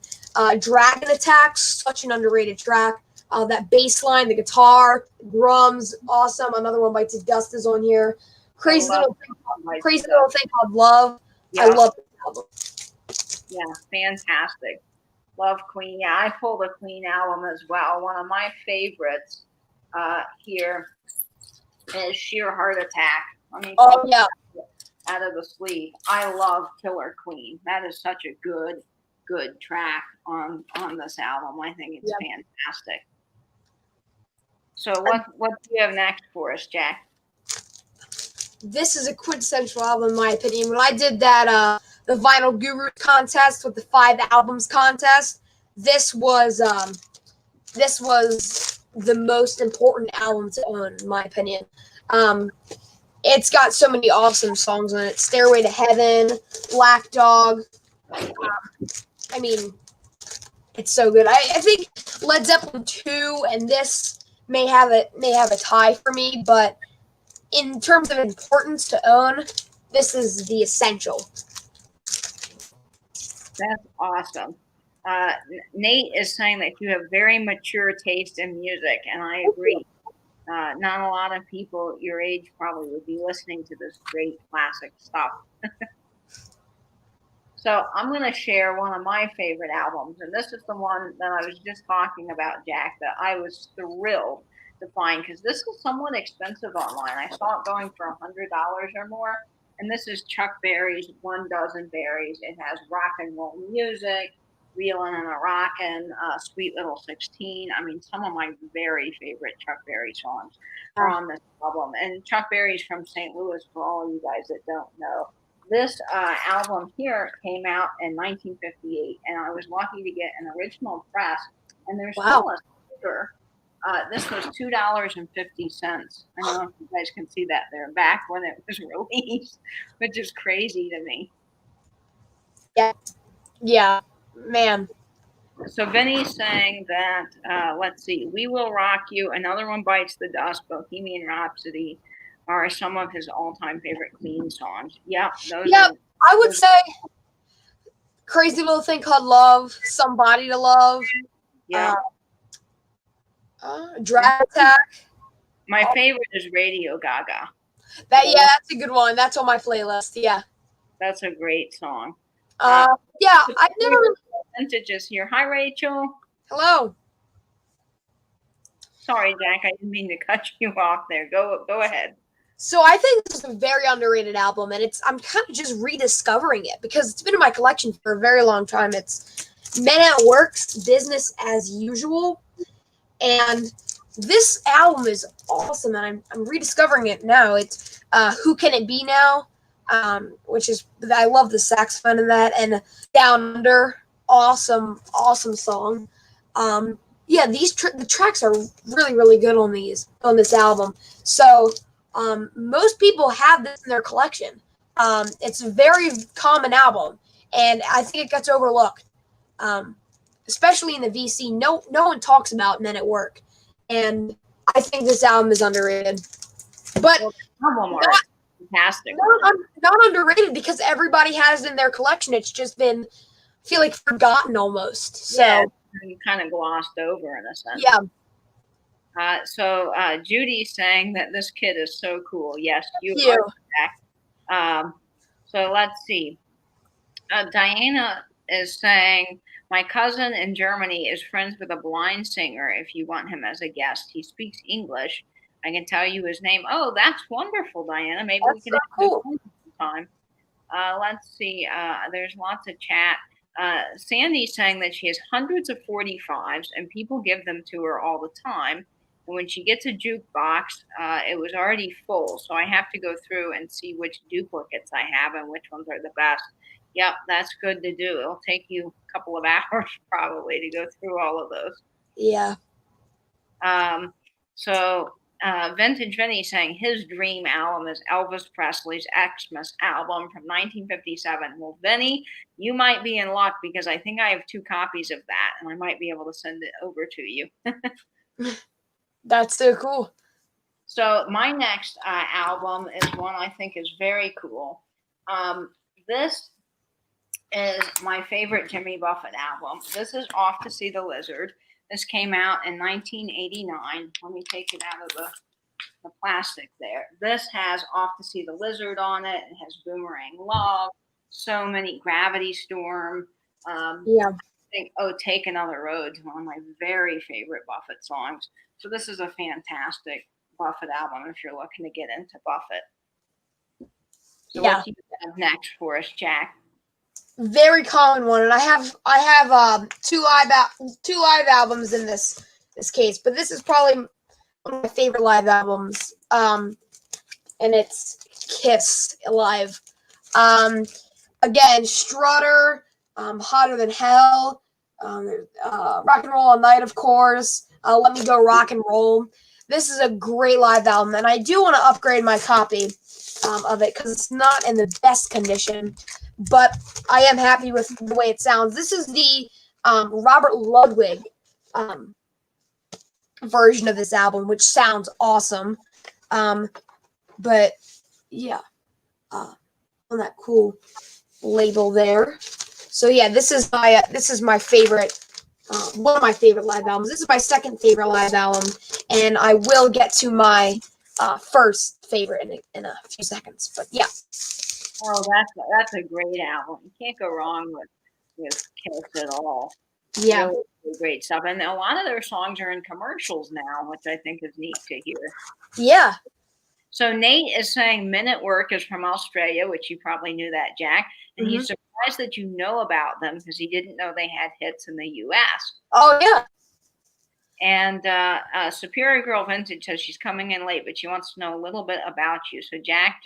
Dragon Attack, such an underrated track. That bass line, the guitar, drums, awesome. Another one, Bites the Dust, is on here. Crazy little thing called Love. Yeah. I love this album. Yeah, fantastic. Love Queen. Yeah, I pulled a Queen album as well. One of my favorites here is Sheer Heart Attack. Yeah. Out of the sleeve. I love Killer Queen. That is such a good track on this album. I think it's fantastic. So what do you have next for us, Jack? This is a quintessential album, in my opinion. When I did that the Vinyl Guru contest with the 5 albums contest, this was the most important album to own, in my opinion. It's got so many awesome songs on it. Stairway to Heaven, Black Dog. I mean, it's so good. I think Led Zeppelin 2 and this may have a tie for me, but in terms of importance to own, this is the essential. That's awesome. Nate is saying that you have very mature taste in music, and I agree. Not a lot of people your age probably would be listening to this great classic stuff. So I'm going to share one of my favorite albums, and this is the one that I was just talking about, Jack, that I was thrilled to find, because this is somewhat expensive online. I saw it going for $100 or more, and this is Chuck Berry's One Dozen Berries. It has rock and roll music, Reelin' and a Rockin', Sweet Little 16. I mean, some of my very favorite Chuck Berry songs are on this album. And Chuck Berry's from St. Louis, for all you guys that don't know. This album here came out in 1958, and I was lucky to get an original press. And there's still a sticker. This was $2.50. I don't know if you guys can see that there, back when it was released, which is crazy to me. Yeah, man. So Vinny's saying that, let's see, We Will Rock You, Another One Bites the Dust, Bohemian Rhapsody are some of his all-time favorite Queen songs. I would say Crazy Little Thing Called Love, Somebody to Love. Yeah. Dragon Attack. My favorite is Radio Gaga. That's a good one. That's on my playlist. Yeah. That's a great song. I've never Vintages here. Hi, Rachel. Hello. Sorry, Jack. I didn't mean to cut you off there. Go ahead. So I think this is a very underrated album, and I'm kind of just rediscovering it because it's been in my collection for a very long time. It's Men at Work's Business as Usual, and this album is awesome, and I'm rediscovering it now. It's Who Can It Be Now, which is I love the saxophone in that, and Down Under, awesome, awesome song. Yeah, the tracks are really, really good on this album. So most people have this in their collection. It's a very common album, and I think it gets overlooked, especially in the VC. No one talks about Men at Work, and I think this album is underrated. But Well, the album art is fantastic. not underrated because everybody has it in their collection. It's just been, I feel like, forgotten almost. So Yeah, kind of glossed over in a sense. yeah. So Judy's saying that this kid is so cool. Yes, you Thank you. are correct. So let's see. Diana is saying, my cousin in Germany is friends with a blind singer if you want him as a guest. He speaks English. I can tell you his name. Oh, that's wonderful, Diana. Maybe we can so cool. have time. Let's see. There's lots of chat. Sandy's saying that she has hundreds of 45s and people give them to her all the time. And when she gets a jukebox, it was already full. So I have to go through and see which duplicates I have and which ones are the best. Yep, that's good to do. It'll take you a couple of hours probably to go through all of those. Yeah. So Vintage&Vinyl saying his dream album is Elvis Presley's Xmas album from 1957. Well, Vinny, you might be in luck because I think I have 2 copies of that, and I might be able to send it over to you. That's so cool. So my next album is one I think is very cool. This is my favorite Jimmy Buffett album. This is Off to See the Lizard. This came out in 1989. Let me take it out of the plastic there. This has Off to See the Lizard on it. It has Boomerang Love, so many, Gravity Storm. Yeah. I think, Take Another Road is one of my very favorite Buffett songs. So this is a fantastic Buffett album if you're looking to get into Buffett. So what do you have next for us, Jack? Very common one, and I have 2 live albums in this case, but this is probably one of my favorite live albums. And it's Kiss live. Again, Strutter, Hotter Than Hell, Rock and Roll All Night, of course. Let Me Go Rock and Roll. This is a great live album, and I do want to upgrade my copy of it because it's not in the best condition, but I am happy with the way it sounds. This is the Robert Ludwig version of this album, which sounds awesome. But yeah, on that cool label there. So yeah, this is my favorite. One of my favorite live albums. This is my second favorite live album, and I will get to my first favorite in a few seconds. But yeah. Oh, that's a great album. You can't go wrong with Kiss at all. Yeah, really great stuff. And a lot of their songs are in commercials now, which I think is neat to hear. Yeah. So Nate is saying Men at Work is from Australia, which you probably knew that, Jack. And he's surprised that you know about them because he didn't know they had hits in the U.S. Oh, yeah. And Superior Girl Vintage says she's coming in late, but she wants to know a little bit about you. So Jack,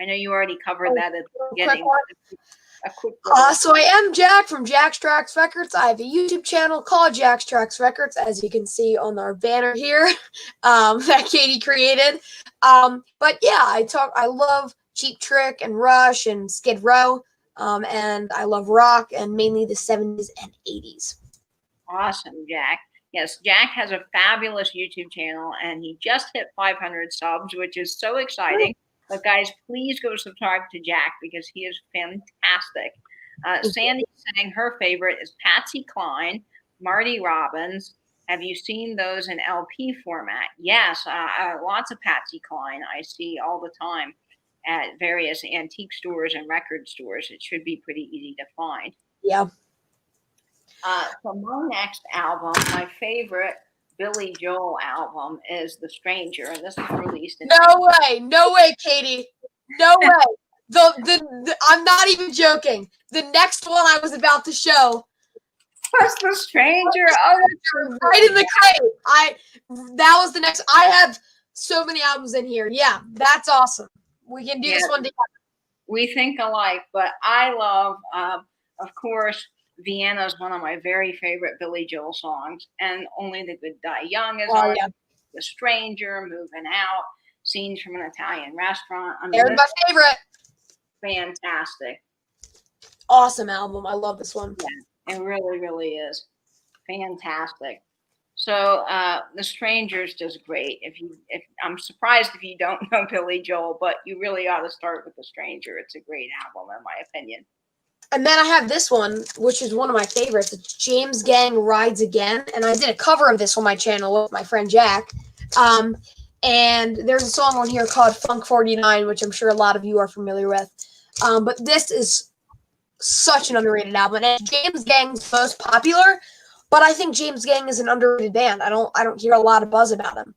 I know you already covered that at the beginning. A quick so I am Jack from Jack's Trax Records. I have a YouTube channel called Jack's Trax Records, as you can see on our banner here that Katie created. But yeah, I love Cheap Trick and Rush and Skid Row, and I love rock and mainly the 70s and 80s. Awesome, Jack. Yes, Jack has a fabulous YouTube channel, and he just hit 500 subs, which is so exciting. But guys, please go subscribe to Jack because he is fantastic. Sandy's saying her favorite is Patsy Cline, Marty Robbins. Have you seen those in LP format? Yes, lots of Patsy Cline I see all the time at various antique stores and record stores. It should be pretty easy to find. Yeah. So my next album, my favorite Billy Joel album is The Stranger, and this was released in No way, Katie. No way. I'm not even joking. The next one I was about to show was The Stranger. Oh, right in the crate. That was the next. I have so many albums in here. Yeah, that's awesome. We can do this one together. we think alike. But I love, of course, Vienna is one of my very favorite Billy Joel songs, and Only the Good Die Young is Oh on. yeah, The Stranger, Moving Out, Scenes from an Italian Restaurant. I mean, they're this my favorite. is fantastic. Awesome album. I love this one. Yeah, it really, really is fantastic. So The Stranger's just great. If I'm surprised if you don't know Billy Joel, but you really ought to start with The Stranger. It's a great album in my opinion. And then I have this one, which is one of my favorites. It's James Gang Rides Again, and I did a cover of this on my channel with my friend Jack. Um, and there's a song on here called Funk 49, which I'm sure a lot of you are familiar with. But this is such an underrated album, and it's James Gang's most popular. But I think James Gang is an underrated band. I don't hear a lot of buzz about him.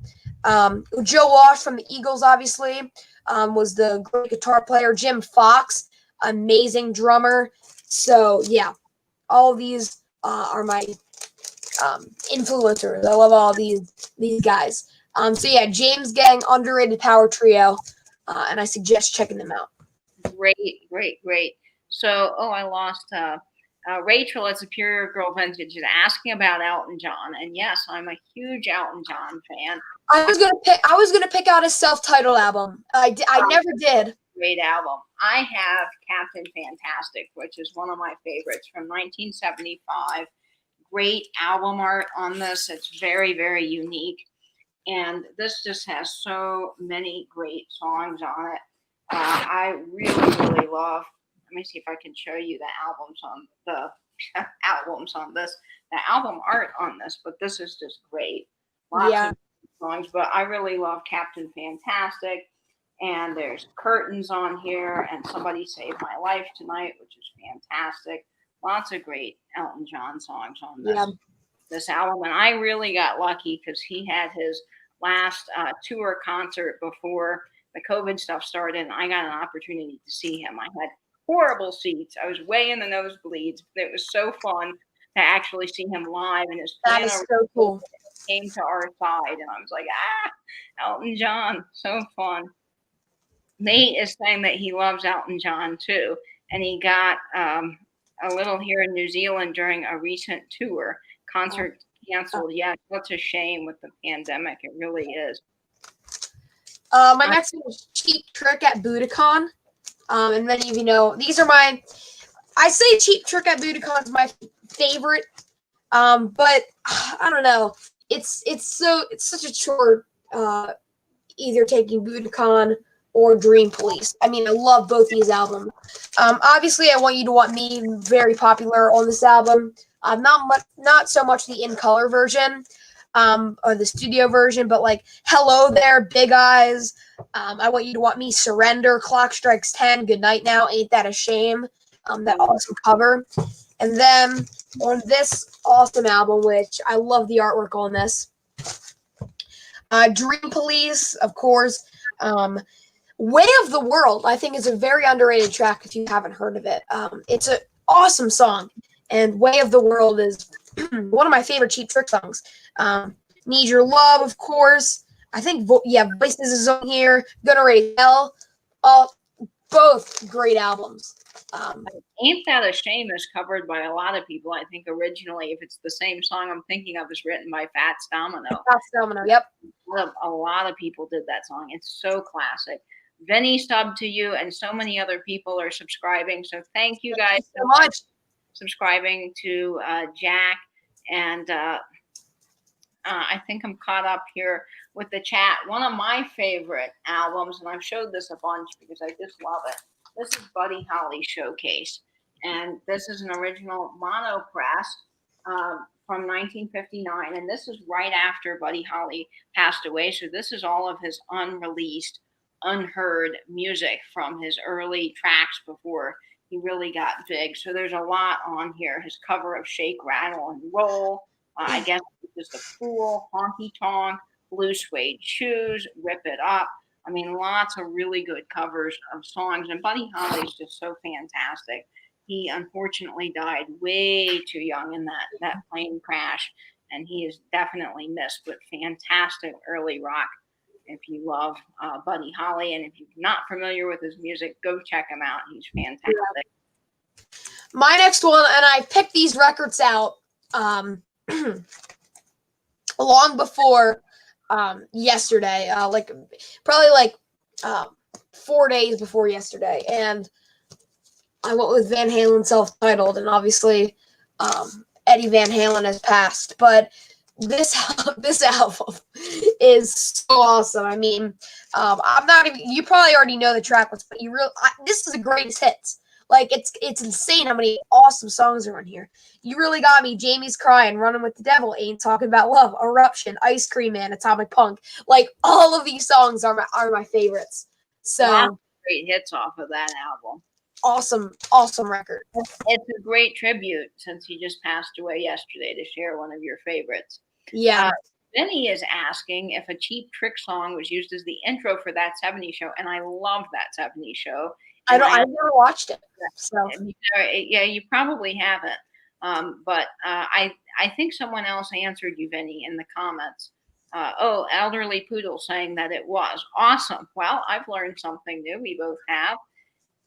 Joe Walsh from the Eagles, obviously, was the great guitar player. Jim Fox, amazing drummer. So yeah, all these are my influencers. I love all these guys. So yeah, James Gang, underrated power trio, and I suggest checking them out. Great, great, great. So, I lost Rachel at Superior Girl Vintage is asking about Elton John, and yes, I'm a huge Elton John fan. I was gonna pick out his self-titled album. I never did. Great album. I have Captain Fantastic, which is one of my favorites from 1975. Great album art on this. It's very, very unique. And this just has so many great songs on it. I really, really love. Let me see if I can show you the albums on the albums on this, the album art on this. But this is just great. Lots Yeah. of songs, but I really love Captain Fantastic. And there's Curtains on here, and Somebody Saved My Life Tonight, which is fantastic. Lots of great Elton John songs on Yeah. this album, and I really got lucky because he had his last tour concert before the COVID stuff started, and I got an opportunity to see him. I had horrible seats. I was way in the nosebleeds. It was so fun to actually see him live, and his That piano is so cool. came to our side, and I was like, Elton John, so fun. Nate is saying that he loves Elton John too, and he got a little here in New Zealand during a recent tour. Concert canceled. Yeah, such a shame with the pandemic. It really is. My next one is Cheap Trick at Budokan. And many of you know these are my. I say Cheap Trick at Budokan is my favorite. But I don't know. It's such a chore. Either taking Budokan or Dream Police. I mean, I love both these albums. Obviously, I Want You to Want Me, very popular on this album. Not so much the in color version, or the studio version, but like Hello There, Big Eyes, I Want You to Want Me, Surrender, Clock Strikes 10, Good Night Now, Ain't That a Shame, that awesome cover. And then on this awesome album, which I love the artwork on this, Dream Police, of course. Way of the World, I think, is a very underrated track if you haven't heard of it. It's an awesome song, and Way of the World is one of my favorite Cheap Trick songs. Need Your Love, of course. I think, Voices is on here. Gonna Raise Hell. All both great albums. Ain't That a Shame is covered by a lot of people. I think originally, if it's the same song I'm thinking of, is written by Fats Domino. Fats Domino, yep. A lot of people did that song. It's so classic. Vinny subbed to you, and so many other people are subscribing. So thank you guys so much. Subscribing to Jack. And I think I'm caught up here with the chat. One of my favorite albums, and I've showed this a bunch because I just love it. This is Buddy Holly Showcase. And this is an original mono press from 1959. And this is right after Buddy Holly passed away. So this is all of his unreleased, unheard music from his early tracks before he really got big. So there's a lot on here. His cover of Shake, Rattle, and Roll. I guess it's just a Fool, Honky Tonk, Blue Suede Shoes, Rip It Up. I mean, lots of really good covers of songs. And Buddy Holly's just so fantastic. He unfortunately died way too young in that plane crash. And he is definitely missed, but fantastic early rock if you love Buddy Holly, and if you're not familiar with his music, go check him out. He's fantastic. Yeah. My next one, and I picked these records out long before yesterday, probably 4 days before yesterday, and I went with Van Halen self-titled, and obviously Eddie Van Halen has passed, but this album is so awesome. I mean, I'm not even. You probably already know the track list, but this is the greatest hits. Like it's insane how many awesome songs are on here. You really got me. Jamie's Crying, Running with the Devil, Ain't Talking About Love, Eruption, Ice Cream Man, Atomic Punk. Like all of these songs are my favorites. So lots of great hits off of that album. Awesome record. It's a great tribute since he just passed away yesterday to share one of your favorites. Yeah. Vinny is asking if a Cheap Trick song was used as the intro for That 70s Show, and I love That 70s Show. I've never watched it. So yeah, you probably haven't. But I think someone else answered you, Vinny, in the comments. Elderly Poodle saying that it was awesome. Well, I've learned something new. We both have.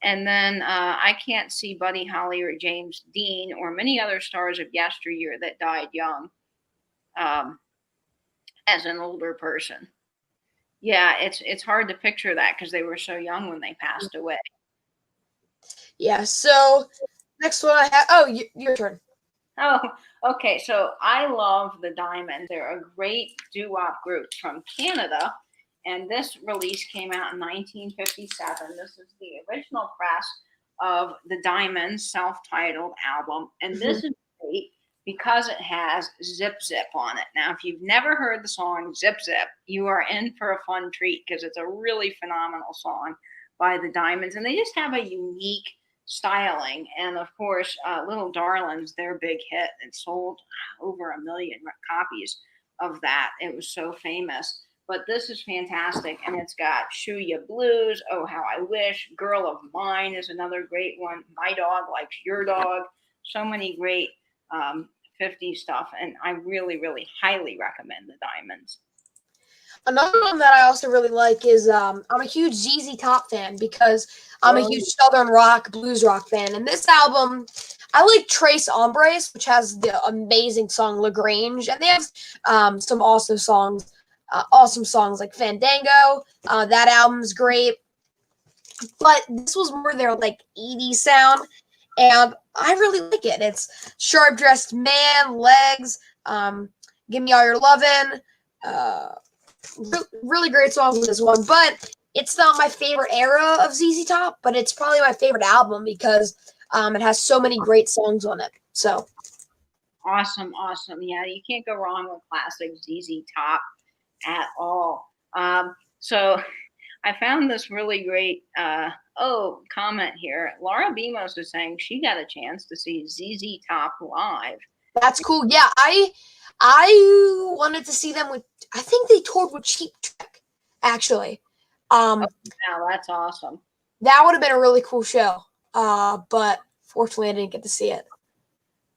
And then I can't see Buddy Holly or James Dean or many other stars of yesteryear that died young as an older person. Yeah, it's hard to picture that because they were so young when they passed away. Yeah, so next one I have. Your turn. Oh, okay. So I love the Diamonds. They're a great doo-wop group from Canada. And this release came out in 1957. This is the original press of the Diamonds self-titled album. And this is great because it has Zip Zip on it. Now, if you've never heard the song Zip Zip, you are in for a fun treat because it's a really phenomenal song by the Diamonds. And they just have a unique styling. And of course, Little Darling's their big hit. It sold over 1 million copies of that. It was so famous. But this is fantastic, and it's got Shoe Ya Blues, Oh How I Wish, Girl of Mine is another great one, My Dog Likes Your Dog, so many great 50s stuff, and I really, really highly recommend the Diamonds. Another one that I also really like is I'm a huge ZZ Top fan because I'm a huge Southern rock, blues rock fan, and this album, I like Trace Hombres, which has the amazing song LaGrange, and they have some awesome songs like Fandango. That album's great. But this was more their like 80s sound, and I really like it. It's Sharp Dressed Man, Legs, Give Me All Your Lovin'. Really great songs in this one, but it's not my favorite era of ZZ Top, but it's probably my favorite album because it has so many great songs on it. So awesome. Yeah, you can't go wrong with classic ZZ Top at all. So I found this really great comment here. Laura Bemos is saying she got a chance to see ZZ Top live. That's cool. Yeah, I wanted to see them with. I think they toured with Cheap Trick, actually. Wow, that's awesome. That would have been a really cool show. But fortunately, I didn't get to see it.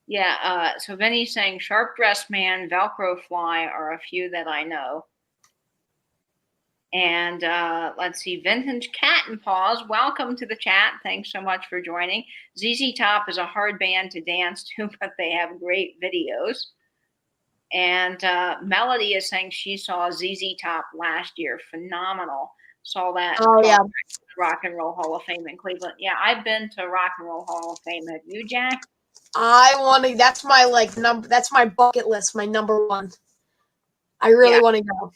Yeah. So Vinny's saying Sharp Dressed Man, Velcro Fly are a few that I know. And let's see, Vintage Cat and Paws, welcome to the chat. Thanks so much for joining. ZZ Top is a hard band to dance to, but they have great videos. And Melody is saying she saw ZZ Top last year. Phenomenal. Saw that. Oh, yeah. Rock and Roll Hall of Fame in Cleveland. Yeah, I've been to Rock and Roll Hall of Fame. Have you, Jack? I want to. That's my That's my bucket list. My number one. I really want to go.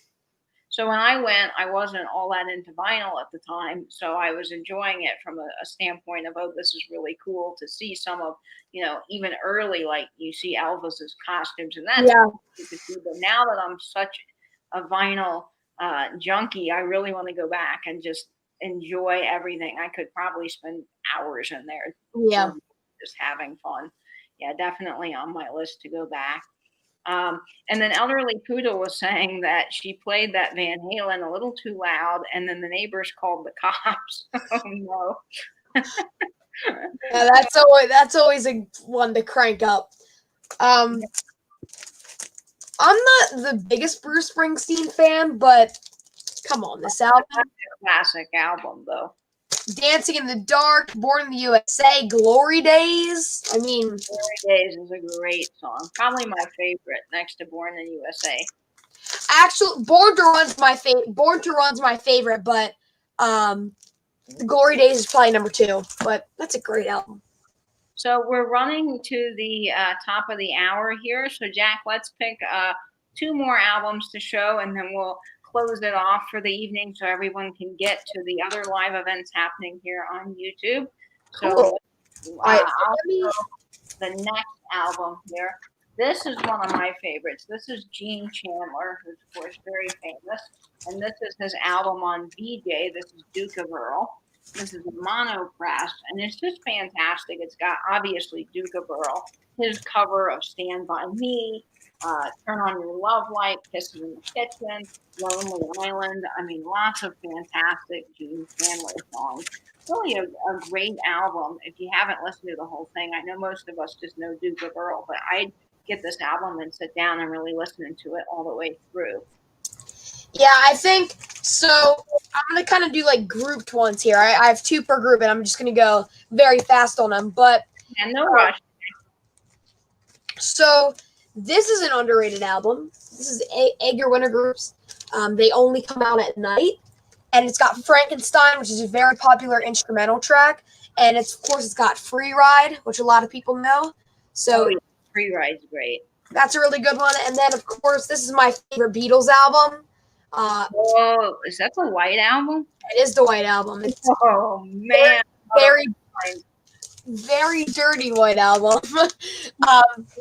So when I went, I wasn't all that into vinyl at the time, so I was enjoying it from a standpoint of, oh, this is really cool to see some of, even early, like you see Elvis's costumes and that. Yeah. You could see, but now that I'm such a vinyl junkie, I really want to go back and just enjoy everything. I could probably spend hours in there. Yeah. Just having fun. Yeah, definitely on my list to go back. And then Elderly Poodle was saying that she played that Van Halen a little too loud, and then the neighbors called the cops. Oh no! Yeah, that's always a one to crank up. I'm not the biggest Bruce Springsteen fan, but Come on, this album. That's a classic album, though. Dancing in the Dark, Born in the USA, Glory Days. I mean, Glory Days is a great song. Probably my favorite next to Born in the USA. actually, Born to Run's my favorite. Born to Run's my favorite, but Glory Days is probably number 2. But that's a great album. So we're running to the top of the hour here. So Jack, let's pick 2 more albums to show, and then we'll close it off for the evening so everyone can get to the other live events happening here on YouTube. Cool. So I'll show the next album here. This is one of my favorites. This is Gene Chandler, who's of course very famous, and this is his album on VJ. This is Duke of Earl. This is a mono press, and it's just fantastic. It's got obviously Duke of Earl, his cover of Stand By Me, Turn On Your Love Light, Kisses in the Kitchen, Lonely Island. I mean, lots of fantastic Gene Chandler songs. Really a great album. If you haven't listened to the whole thing, I know most of us just know Duke of Earl, but I'd get this album and sit down and really listen to it all the way through. Yeah, I think so. I'm going to kind of do like grouped ones here. I have 2 per group, and I'm just going to go very fast on them. But and no rush. So this is an underrated album. This is Edgar Winter Group's. They only come out at night, and it's got Frankenstein, which is a very popular instrumental track, and of course it's got Free Ride, which a lot of people know. So Free Ride's great. That's a really good one. And then of course this is my favorite Beatles album. Oh, is that the White Album? It is the White Album. It's man, very dirty White Album.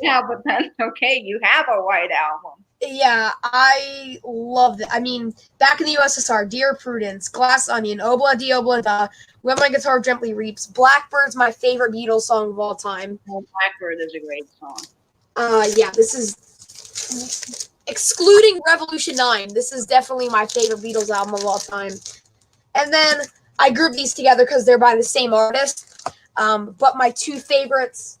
Yeah, but then okay, you have a White Album. Yeah, I love it. I mean, back in the USSR, Dear Prudence, Glass Onion, Obla di Oblata, When My Guitar Gently Weeps, Blackbird's my favorite Beatles song of all time. Oh, Blackbird is a great song. Yeah, this is excluding Revolution 9. This is definitely my favorite Beatles album of all time. And then I grouped these together because they're by the same artist. But my 2 favorites,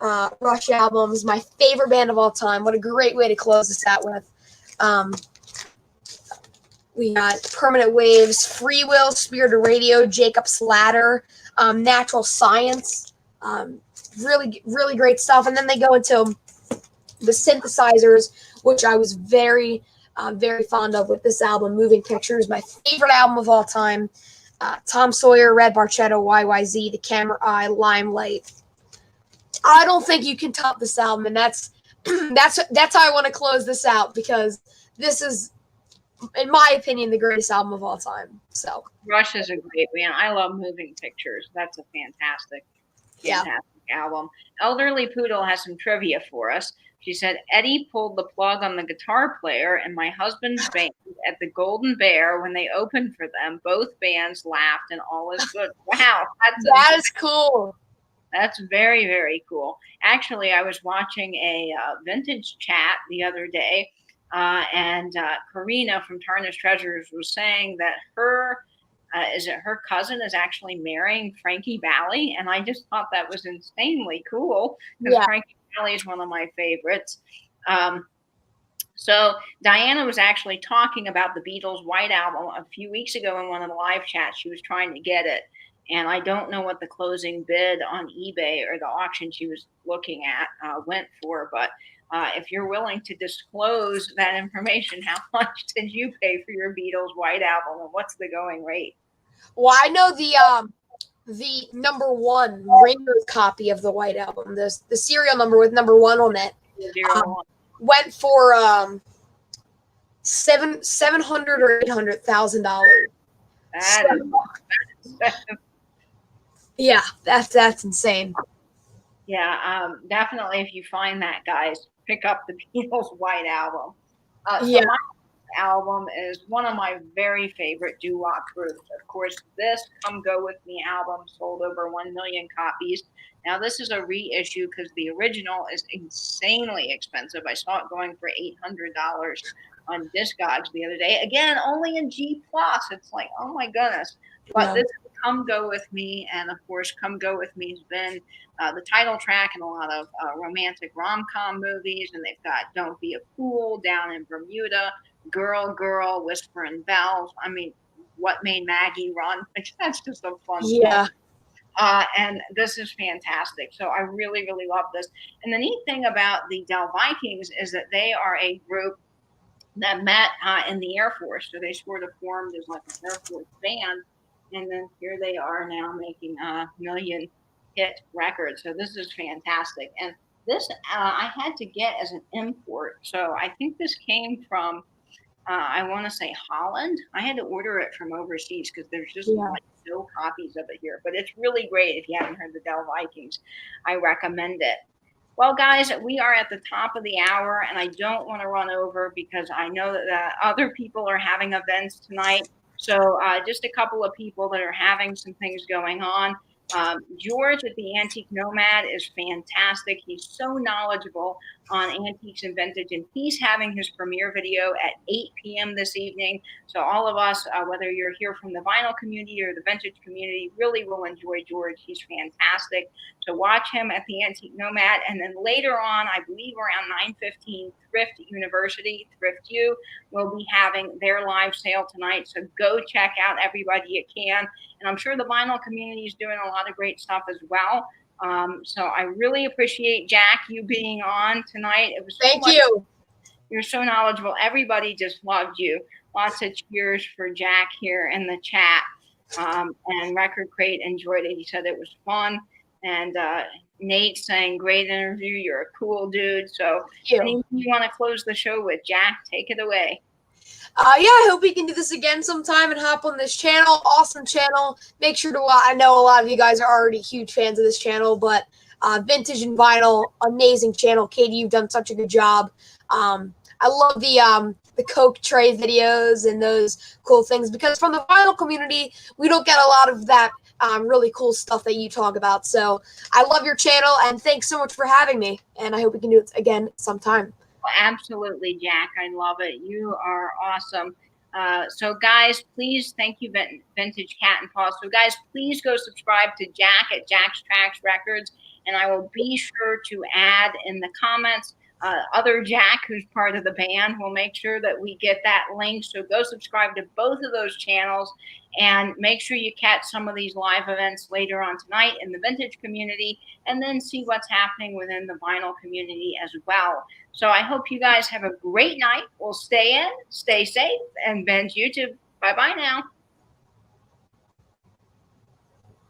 Rush albums, my favorite band of all time. What a great way to close this out with. We got Permanent Waves, Free Will, Spirit of Radio, Jacob's Ladder, Natural Science. Really, really great stuff. And then they go into the synthesizers, which I was very, very fond of with this album. Moving Pictures, my favorite album of all time. Tom Sawyer, Red Barchetto, YYZ, The Camera Eye, Limelight. I don't think you can top this album, and that's how I want to close this out, because this is, in my opinion, the greatest album of all time. So Rush is a great band. I love Moving Pictures. That's a fantastic album. Elderly Poodle has some trivia for us. She said, Eddie pulled the plug on the guitar player in my husband's band at the Golden Bear when they opened for them. Both bands laughed and all is good. Wow. That is cool. That's very, very cool. Actually, I was watching a vintage chat the other day, and Karina from Tarnished Treasures was saying that her cousin is actually marrying Frankie Valli, and I just thought that was insanely cool, because Frankie Valli is one of my favorites. So Diana was actually talking about the Beatles' White Album a few weeks ago in one of the live chats. She was trying to get it, and I don't know what the closing bid on eBay or the auction she was looking at went for, but if you're willing to disclose that information, how much did you pay for your Beatles White Album, and what's the going rate? Well, I know the number 1 Ringo copy of the White Album, the serial number with number 1 on it, went for $700,000 or $800,000. That is expensive. Yeah, that's insane. Yeah, definitely. If you find that, guys, pick up the Beatles White Album. Yeah. So my album is one of my very favorite doo-wop groups. Of course, this Come Go With Me album sold over 1 million copies. Now, this is a reissue because the original is insanely expensive. I saw it going for $800 on Discogs the other day. Again, only in G+. It's like, oh my goodness. But this is Come Go With Me, and of course, Come Go With Me has been the title track in a lot of romantic rom-com movies, and they've got Don't Be a Fool, Down in Bermuda, Girl, Whispering Bells. I mean, What Made Maggie Run? That's just a fun song. Yeah. And this is fantastic. So I really, really love this. And the neat thing about the Dell Vikings is that they are a group that met in the Air Force. So they sort of formed as like an Air Force band. And then here they are now making a million hit records. So this is fantastic. And this I had to get as an import. So I think this came from I want to say Holland. I had to order it from overseas because there's just Yeah. like no copies of it here. But it's really great if you haven't heard the Dell Vikings. I recommend it. Well, guys, we are at the top of the hour, and I don't want to run over because I know that other people are having events tonight. So, just a couple of people that are having some things going on. George at the Antique Nomad is fantastic. He's so knowledgeable on antiques and vintage, and he's having his premiere video at 8 p.m. this evening. So all of us, whether you're here from the vinyl community or the vintage community, really will enjoy George. He's fantastic. So watch him at the Antique Nomad, and then later on, I believe around 9:15, Thrift University, Thrift U, will be having their live sale tonight. So go check out everybody you can, and I'm sure the vinyl community is doing a lot of great stuff as well. So I really appreciate Jack you being on tonight. It was so Thank much. you. You're so knowledgeable. Everybody just loved you. Lots of cheers for Jack here in the chat. And Record Crate enjoyed it. He said it was fun. And Nate saying, great interview. You're a cool dude. So anything you want to close the show with, Jack, take it away. Yeah, I hope we can do this again sometime and hop on this channel. Awesome channel. Make sure to, I know a lot of you guys are already huge fans of this channel, but Vintage and Vinyl, amazing channel. Katie, you've done such a good job. I love the Coke tray videos and those cool things because from the vinyl community, we don't get a lot of that really cool stuff that you talk about. So I love your channel and thanks so much for having me. And I hope we can do it again sometime. Absolutely, Jack. I love it. You are awesome. So, guys, please thank you, Vintage Cat and Paw. So, guys, please go subscribe to Jack at Jack's Trax Records, and I will be sure to add in the comments other Jack, who's part of the band. We'll make sure that we get that link. So, go subscribe to both of those channels, and make sure you catch some of these live events later on tonight in the vintage community, and then see what's happening within the vinyl community as well. So I hope you guys have a great night. We'll stay in, stay safe, and Ben's YouTube. Bye-bye now.